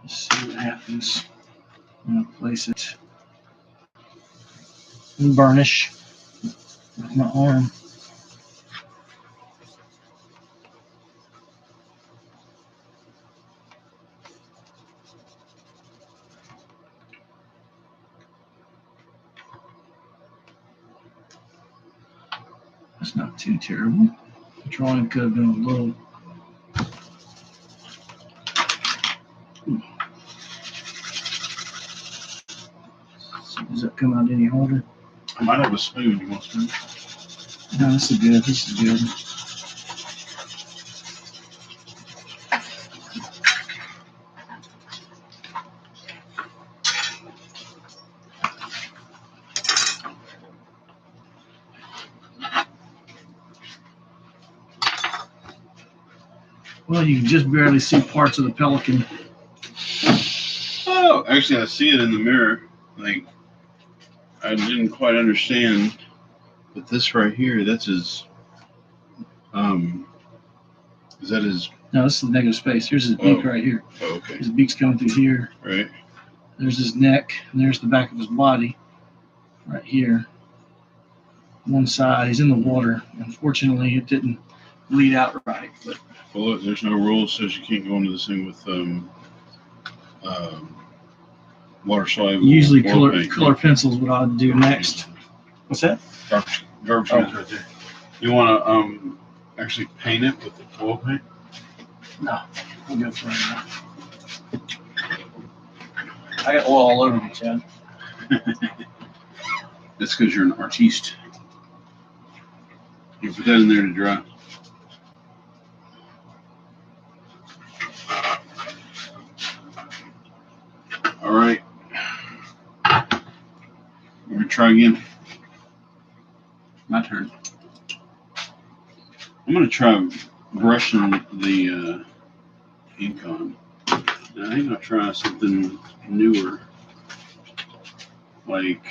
Speaker 2: Let's see what happens. I'm gonna place it and burnish with my arm. That's not too terrible. The drawing could have been a little. Does that come out any harder?
Speaker 1: I might have a spoon. You want a spoon?
Speaker 2: No, this is good. This is good. Well, you can just barely see parts of the pelican.
Speaker 1: Oh, actually, I see it in the mirror. Like, I didn't quite understand, but this right here, that's his. Is that his?
Speaker 2: No, this is the negative space. Here's his beak right here.
Speaker 1: Oh, okay.
Speaker 2: His beak's coming through here.
Speaker 1: Right.
Speaker 2: There's his neck, and there's the back of his body right here. One side, he's in the water. Unfortunately, it didn't bleed out right. But
Speaker 1: Well, look, there's no rule says you can't go into this thing with water soluble.
Speaker 2: usually
Speaker 1: oil paint.
Speaker 2: color pencils what I'd do next. What's that?
Speaker 1: Garbage cans right there. You want to actually paint it with the oil paint?
Speaker 2: No, we'll go for it now. I got oil all over me, Chad.
Speaker 1: That's because you're an artiste. You put that in there to dry. All right. We're going to try again. My turn. I'm going to try brushing the ink on. And I think I'll try something newer. Like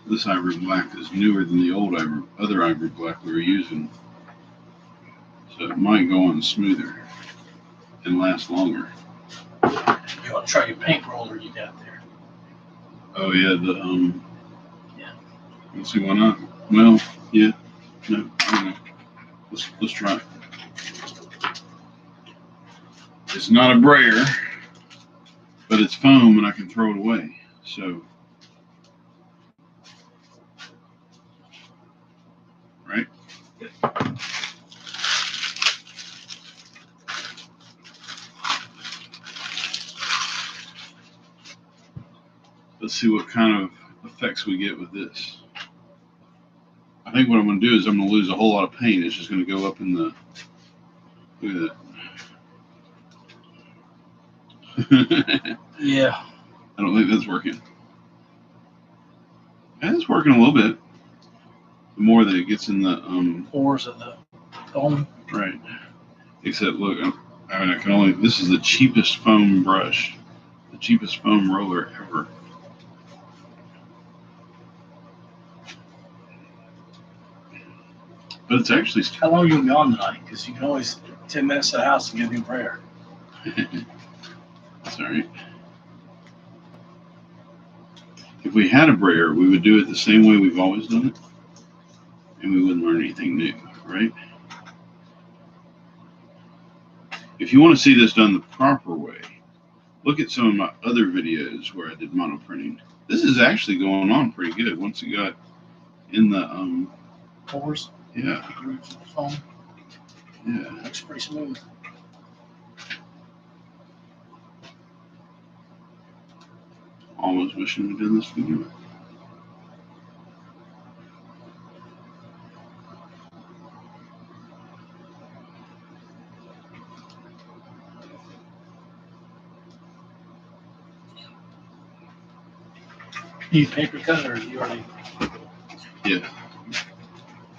Speaker 1: this ivory black is newer than the old other ivory black we were using. So it might go on smoother and last longer.
Speaker 2: You want to try your paint roller you got there?
Speaker 1: Oh yeah,
Speaker 2: Yeah.
Speaker 1: Let's see, why not? Well, yeah. No, I don't know. Let's try it. It's not a brayer, but it's foam and I can throw it away. So, right? Let's see what kind of effects we get with this. I think what I'm going to do is I'm going to lose a whole lot of paint. It's just going to go up in the, look at that.
Speaker 2: Yeah.
Speaker 1: I don't think that's working. Yeah, it's working a little bit. The more that it gets in the
Speaker 2: Pores of the foam.
Speaker 1: right. Except look, I mean I can only, this is the cheapest foam brush, the cheapest foam roller ever. But it's actually
Speaker 2: How long are you going to be on tonight? Because you can always 10 minutes to the house and get a new prayer.
Speaker 1: That's all right. If we had a brayer, we would do it the same way we've always done it, and we wouldn't learn anything new, right? If you want to see this done the proper way, look at some of my other videos where I did monoprinting. This is actually going on pretty good once it got in the
Speaker 2: Pores?
Speaker 1: yeah.
Speaker 2: The grooves of the foam.
Speaker 1: Yeah.
Speaker 2: Looks pretty smooth.
Speaker 1: Almost wishing we'd done this video.
Speaker 2: You paper cut or you already?
Speaker 1: Yeah.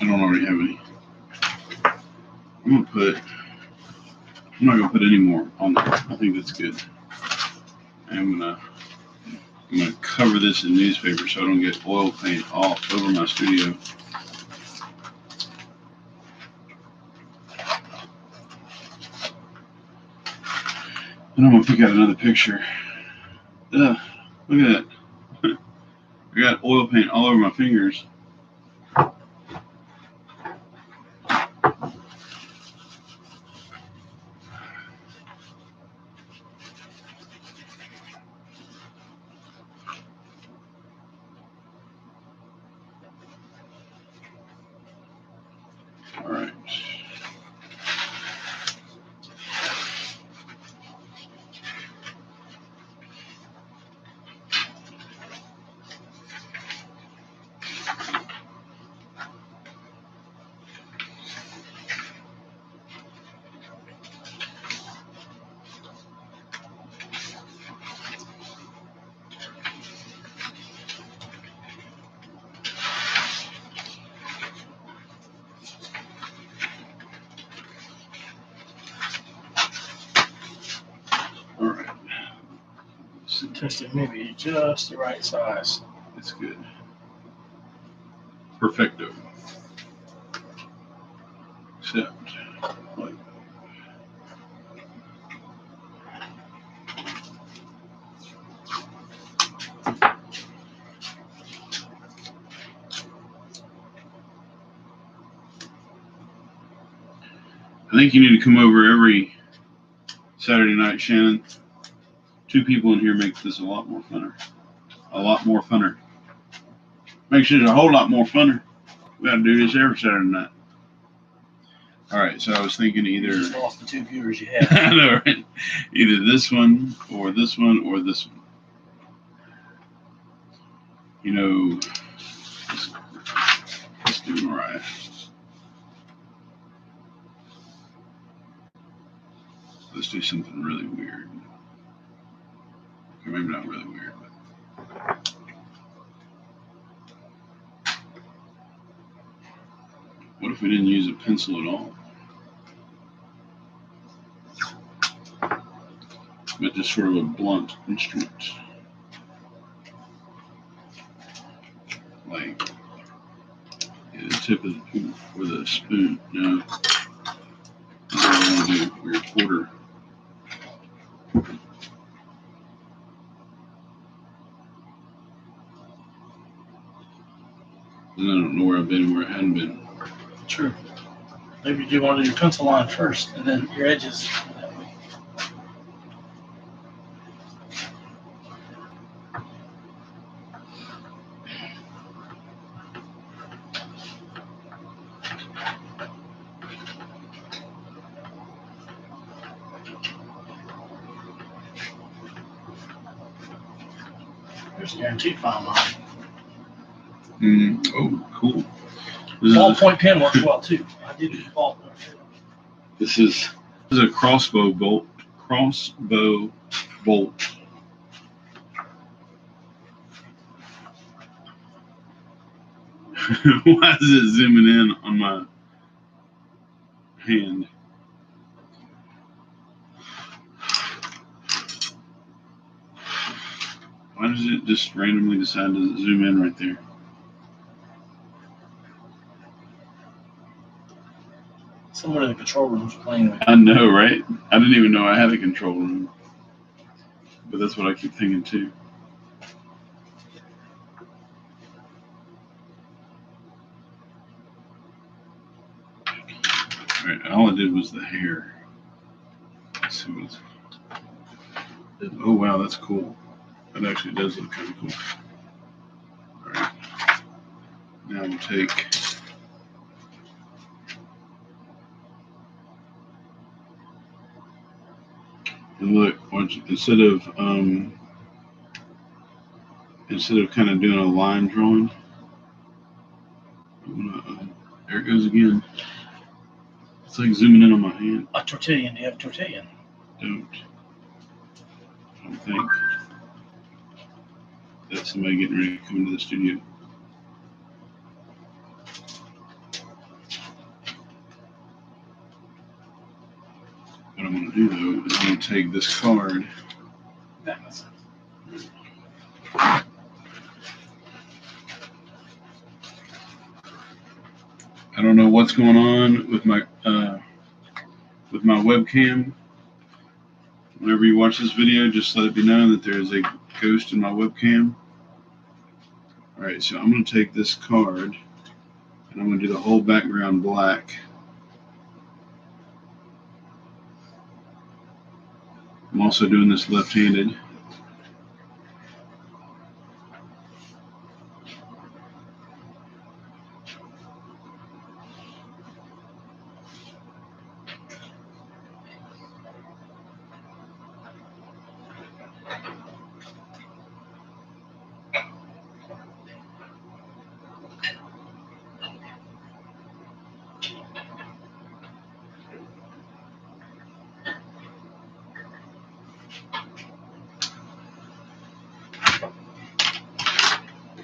Speaker 1: I don't already have any. I'm not gonna put any more on there. I think that's good. I'm gonna cover this in newspaper so I don't get oil paint all over my studio. And I'm gonna pick out another picture. Ugh, look at that. I got oil paint all over my fingers. All right. All right.
Speaker 2: Test it maybe just the right size.
Speaker 1: That's good. Perfecto. Except, like, I think you need to come over every Saturday night, Shannon. 2 people in here makes this a lot more funner. A lot more funner. Makes it a whole lot more funner. We gotta do this every Saturday night. All right, so I was thinking
Speaker 2: You
Speaker 1: either.
Speaker 2: just lost the 2 viewers you had.
Speaker 1: I know, right? Either this one or this one or this one. You know, let's do Mariah. Let's do something really weird. Okay, maybe not really weird, but What if we didn't use a pencil at all? But just sort of a blunt instrument. Like the tip of the with a spoon. No. That's what I want to do for your quarter. And I don't know where I've been and where I hadn't been.
Speaker 2: True. Maybe you do want to do your pencil line first and then your edges. That way. There's a guaranteed file line.
Speaker 1: Oh, cool.
Speaker 2: Ballpoint pen works well too. I did use ballpoint pen.
Speaker 1: This is a crossbow bolt. Crossbow bolt. Why is it zooming in on my hand? Why does it just randomly decide to zoom in right there?
Speaker 2: Someone in the control room is playing with it.
Speaker 1: I know, right? I didn't even know I had a control room. But that's what I keep thinking too. Alright, all I did was the hair. Let's see what it's... Oh wow, that's cool. That actually does look kind of cool. Alright. Now we'll take... And look, instead of kind of doing a line drawing, there it goes again. It's like zooming in on my hand.
Speaker 2: A tortillion. Do you have a tortillion?
Speaker 1: I don't think. That's somebody getting ready to come into the studio. What I'm going to do though is I'm going to take this card.
Speaker 2: That makes sense.
Speaker 1: I don't know what's going on with my webcam. Whenever you watch this video, just let it be known that there is a ghost in my webcam. All right, so I'm going to take this card and I'm going to do the whole background black. I'm also doing this left-handed.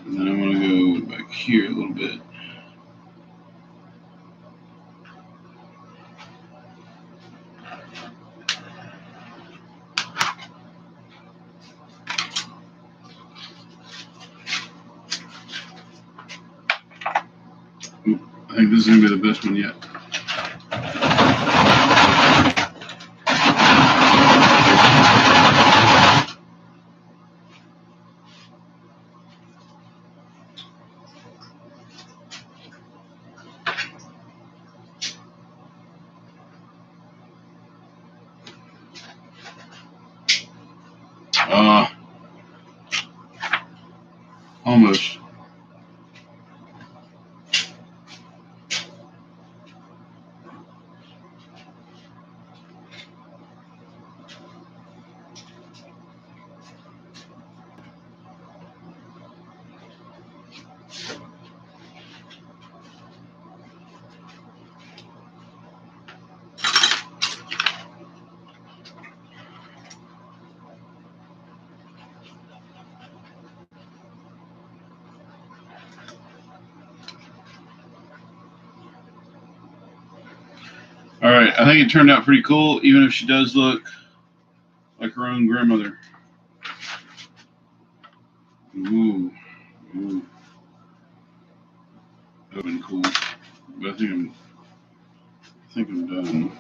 Speaker 1: And then I'm going to go back here a little bit. Ooh, I think this is going to be the best one yet. Almost. All right, I think it turned out pretty cool, even if she does look like her own grandmother. Ooh, ooh. That would have been cool. But I think I'm done.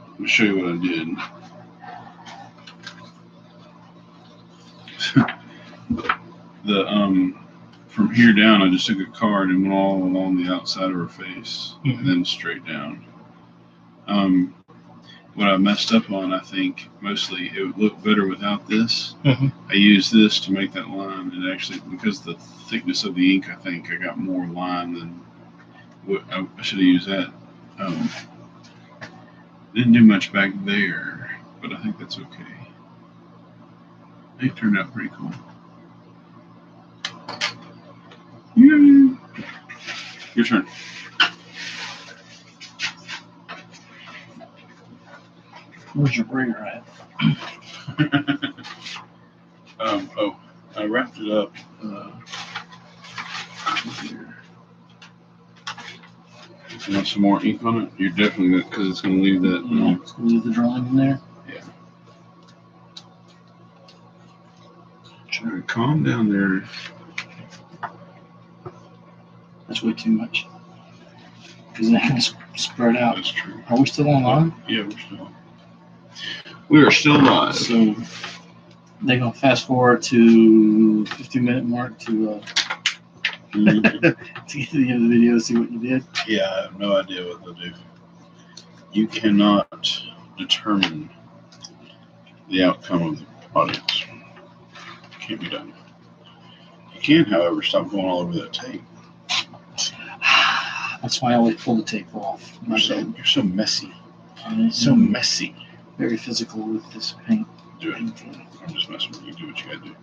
Speaker 1: Let me show you what I did. From here down, I just took a card and went all along the outside of her face, and then straight down. What I messed up on, I think, mostly, it would look better without this. I used this to make that line, and actually, because of the thickness of the ink, I think I got more line than what I should have used that. Didn't do much back there, but I think that's okay. It turned out pretty cool. Yay. Your turn.
Speaker 2: Where's your brayer at?
Speaker 1: I wrapped it up here. You want some more ink on it? You're definitely good, because it's going to leave that.
Speaker 2: Yeah, it's going to leave the drawing in there.
Speaker 1: Yeah. Try to calm down there.
Speaker 2: That's way too much. Because then it's going to spread out.
Speaker 1: That's true.
Speaker 2: Are we still online?
Speaker 1: Yeah, we're still on. We are still live.
Speaker 2: So they're going to fast forward to 15-minute mark to to get to the end of the video, see what you did.
Speaker 1: Yeah, I have no idea what they'll do. You cannot determine the outcome of the audience. Can't be done. You can, however, stop going all over that tape.
Speaker 2: That's why I always pull the tape off.
Speaker 1: You're so messy.
Speaker 2: I'm
Speaker 1: So messy.
Speaker 2: very physical with this paint.
Speaker 1: Do it. I'm just messing with you. Do what you gotta do.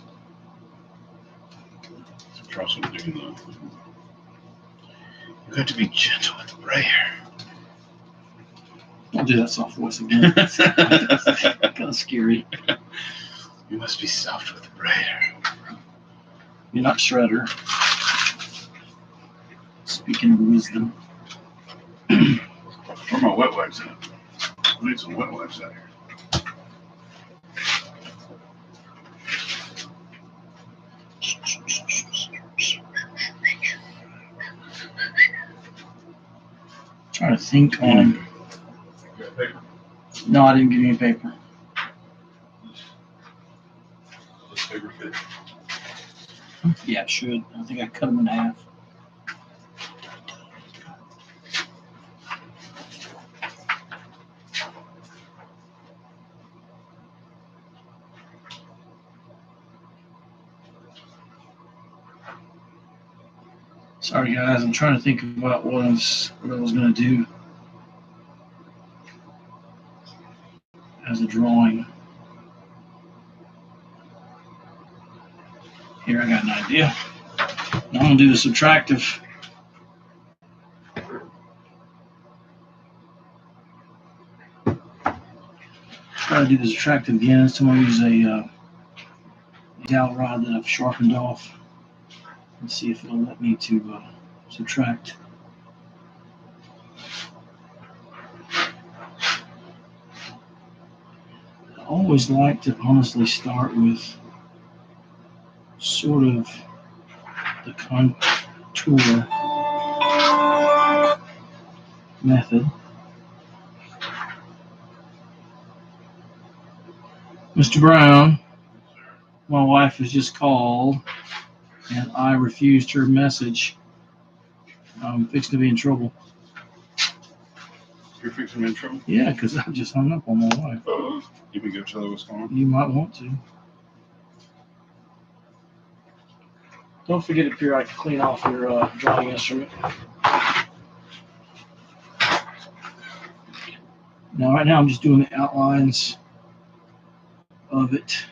Speaker 1: You're also doing the. You got to be gentle with the brayer.
Speaker 2: I'll do that soft voice again. It's kind of scary.
Speaker 1: You must be soft with the brayer.
Speaker 2: You're not Shredder. Speaking of wisdom.
Speaker 1: Where my wet wipes at? I need some wet wipes out here.
Speaker 2: Trying to think on.
Speaker 1: You got paper?
Speaker 2: No, I didn't give you any paper.
Speaker 1: This paper fit.
Speaker 2: Yeah, it should. I think I cut them in half. Sorry guys, I'm trying to think about what I was going to do as a drawing. Here, I got an idea. I'm going to do the subtractive. Try to do the subtractive again. This time I'll use a dowel rod that I've sharpened off. Let's see if it'll let me to subtract. I always like to honestly start with sort of the contour method. Mr. Brown, my wife has just called and I refused her message. I'm fixing to be in trouble.
Speaker 1: You're fixing me in trouble?
Speaker 2: Yeah, because I just hung up on my wife.
Speaker 1: You can go tell her what's going on?
Speaker 2: You might want to. Don't forget up here I can clean off your drawing instrument. Now, right now I'm just doing the outlines of it.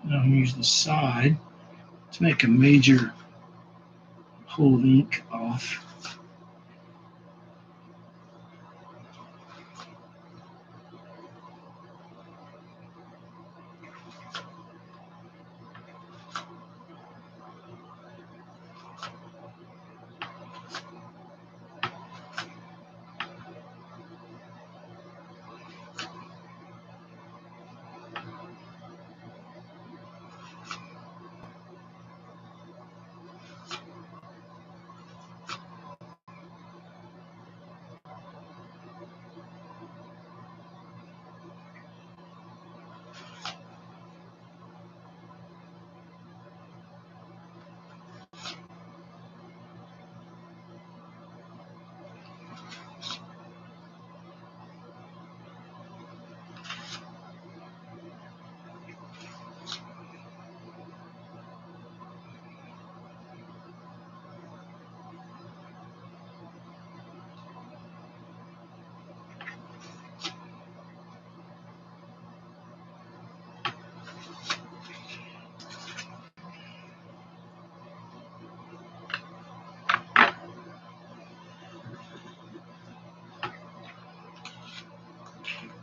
Speaker 2: Now I'm use the side to make a major pull of ink off.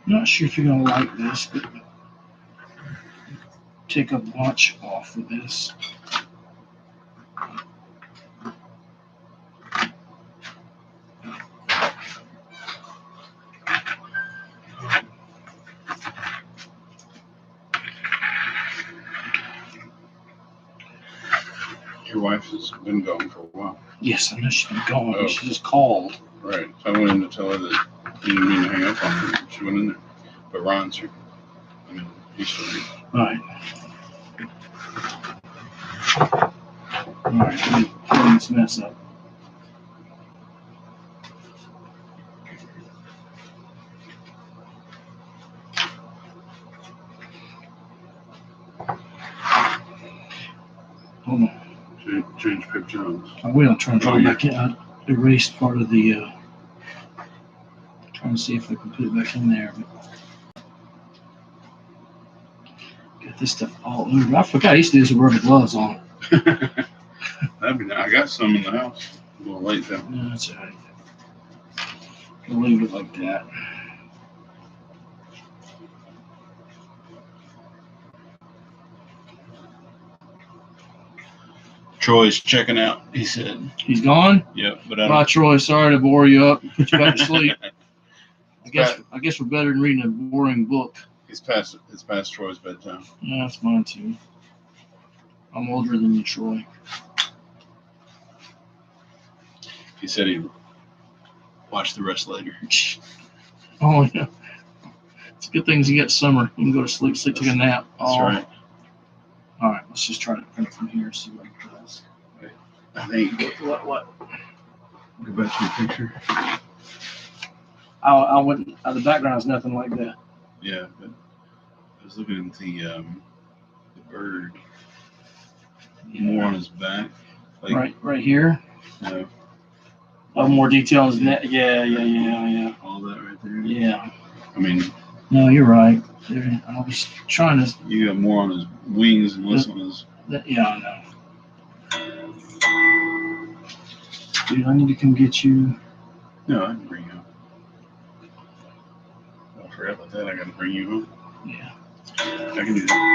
Speaker 2: Not sure if you're gonna like this, but take a bunch off of this.
Speaker 1: Your wife has been gone for a while.
Speaker 2: Yes, I know she's been gone.
Speaker 1: Oh.
Speaker 2: She just called.
Speaker 1: Right. So I went in to tell her that you didn't mean to hang up on her. She went in there. But Ron's here. I mean, he's still here.
Speaker 2: All right. All right, let me clean this mess up. Hold on.
Speaker 1: Change picture on.
Speaker 2: I will try and draw it back in. I erased part of the. Trying to see if I can put it back in there. But got this stuff all over. I forgot I used to do this with rubber gloves on.
Speaker 1: That'd be nice. I got some in the house. A little late though.
Speaker 2: No, that's all right. I'll leave it like that.
Speaker 1: Troy's checking out, he said.
Speaker 2: He's gone?
Speaker 1: Yep, but I
Speaker 2: Bye,
Speaker 1: don't.
Speaker 2: Troy. Sorry to bore you up. Put you back to sleep. I guess we're better than reading a boring book.
Speaker 1: It's past Troy's bedtime.
Speaker 2: Yeah, that's mine too. I'm older than you, Troy.
Speaker 1: He said he'd watch the rest later.
Speaker 2: Oh yeah. It's a good thing you get summer. You can go to sleep, take a nap.
Speaker 1: That's right.
Speaker 2: All right, let's just try to print from here and see what it does.
Speaker 1: I think.
Speaker 2: What?
Speaker 1: Go back to your picture.
Speaker 2: I wouldn't. The background is nothing like that.
Speaker 1: Yeah, but I was looking at the bird. More on his back. Like,
Speaker 2: right here. Oh, more details than that. Yeah.
Speaker 1: All that right there.
Speaker 2: Yeah.
Speaker 1: I mean.
Speaker 2: No, you're right. I was trying to.
Speaker 1: You got more on his wings and less on his.
Speaker 2: Yeah, I know. Dude, I need to come get you.
Speaker 1: No, I can bring you up. I forgot about that. I got to bring you up.
Speaker 2: Yeah.
Speaker 1: I can do that.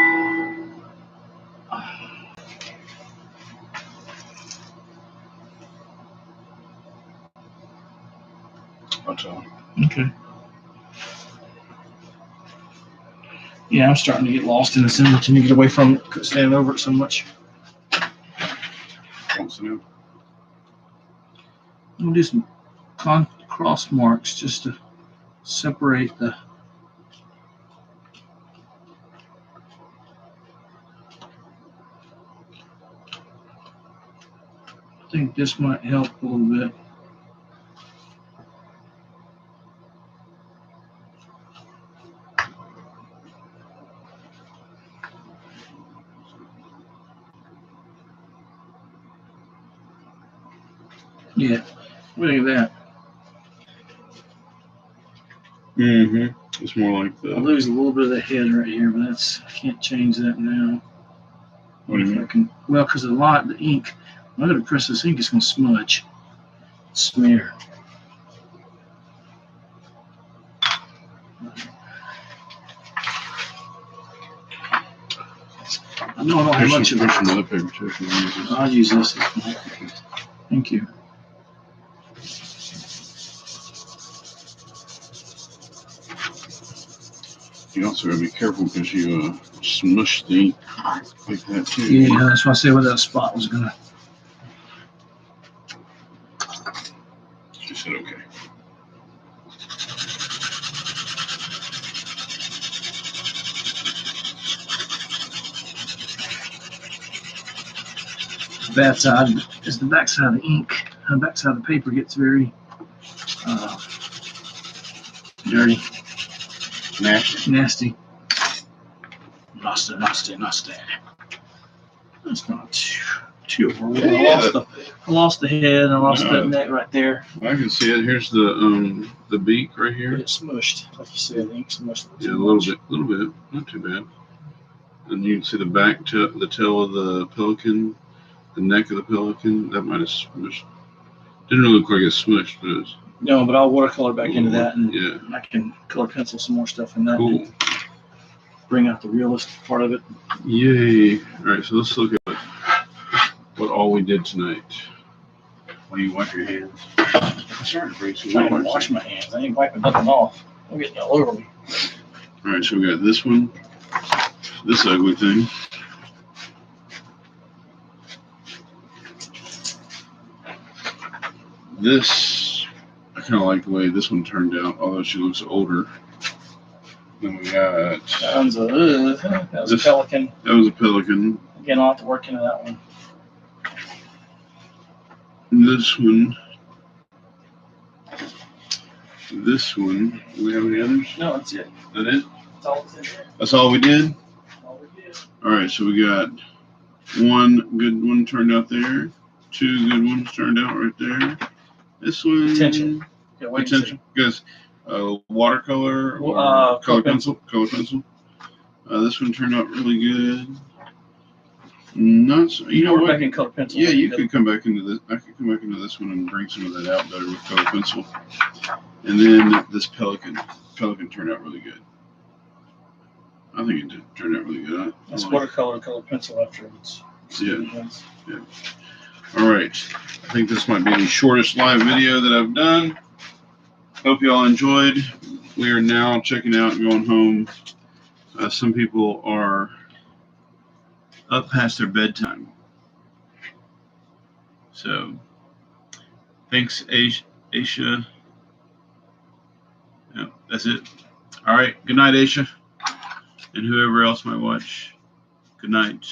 Speaker 1: Watch out.
Speaker 2: Okay. Yeah, I'm starting to get lost in this image and you get away from it, standing over it so much.
Speaker 1: I'm
Speaker 2: gonna do some cross marks just to separate the. I think this might help a little bit. Yeah, look at that.
Speaker 1: Mm-hmm. It's more like the.
Speaker 2: I lose a little bit of the head right here, but I can't change that now.
Speaker 1: What do you mean?
Speaker 2: I can, well, because the ink, when I go to press this ink, it's going to smudge, smear. I know I don't have much of it.
Speaker 1: There's some other paper too. If you want to use this.
Speaker 2: I'll use this. Thank you.
Speaker 1: You also gotta be careful because you smush the ink like that too.
Speaker 2: Yeah, that's why I said where that spot was gonna.
Speaker 1: She said okay.
Speaker 2: Bad side is the back side of the ink. The back side of the paper gets very dirty, nasty. Nasty. That's not too overwhelming.
Speaker 1: Yeah.
Speaker 2: I lost the head and I lost that neck right there.
Speaker 1: I can see it. Here's the beak right here.
Speaker 2: It's smushed, like you said. The ink smushed.
Speaker 1: Yeah, a little bit, not too bad. And you can see the back the tail of the pelican, the neck of the pelican. That might have smushed. Didn't really look like it smushed, but it was.
Speaker 2: No, but I'll watercolor back into that, and
Speaker 1: yeah,
Speaker 2: I can color pencil some more stuff in that.
Speaker 1: cool.
Speaker 2: Bring out the realistic part of it.
Speaker 1: Yay! All right, so let's look at what all we did tonight. When you wipe your hands, I'm starting to bring some.
Speaker 2: I didn't wash my hands. I ain't wiping nothing off. I'm getting all over me.
Speaker 1: All right, so we got this one, this ugly thing. This, I kind of like the way this one turned out, although she looks older. Then we got.
Speaker 2: That was a pelican.
Speaker 1: That was a pelican.
Speaker 2: Again, I'll have to work into that one.
Speaker 1: This one. This one. Do we have any others?
Speaker 2: No, that's it.
Speaker 1: That it?
Speaker 2: That's all it's in there.
Speaker 1: That's all we did?
Speaker 2: That's all we did.
Speaker 1: All right, so we got one good one turned out there. Two good ones turned out right there. This one.
Speaker 2: Attention. Yeah, wait a
Speaker 1: Attention. Guys, watercolor or color pencil. Color pencil. This one turned out really good. Not so, you know
Speaker 2: we're
Speaker 1: what?
Speaker 2: back in color pencil.
Speaker 1: Yeah, you could come back into this. I could come back into this one and bring some of that out better with color pencil. And then this pelican turned out really good. I think it did turn out really good.
Speaker 2: That's watercolor and color pencil afterwards.
Speaker 1: Yeah. All right. I think this might be the shortest live video that I've done. Hope you all enjoyed. We are now checking out and going home. Some people are up past their bedtime. So, thanks, Aisha. Yeah, that's it. All right. Good night, Aisha. And whoever else might watch. Good night.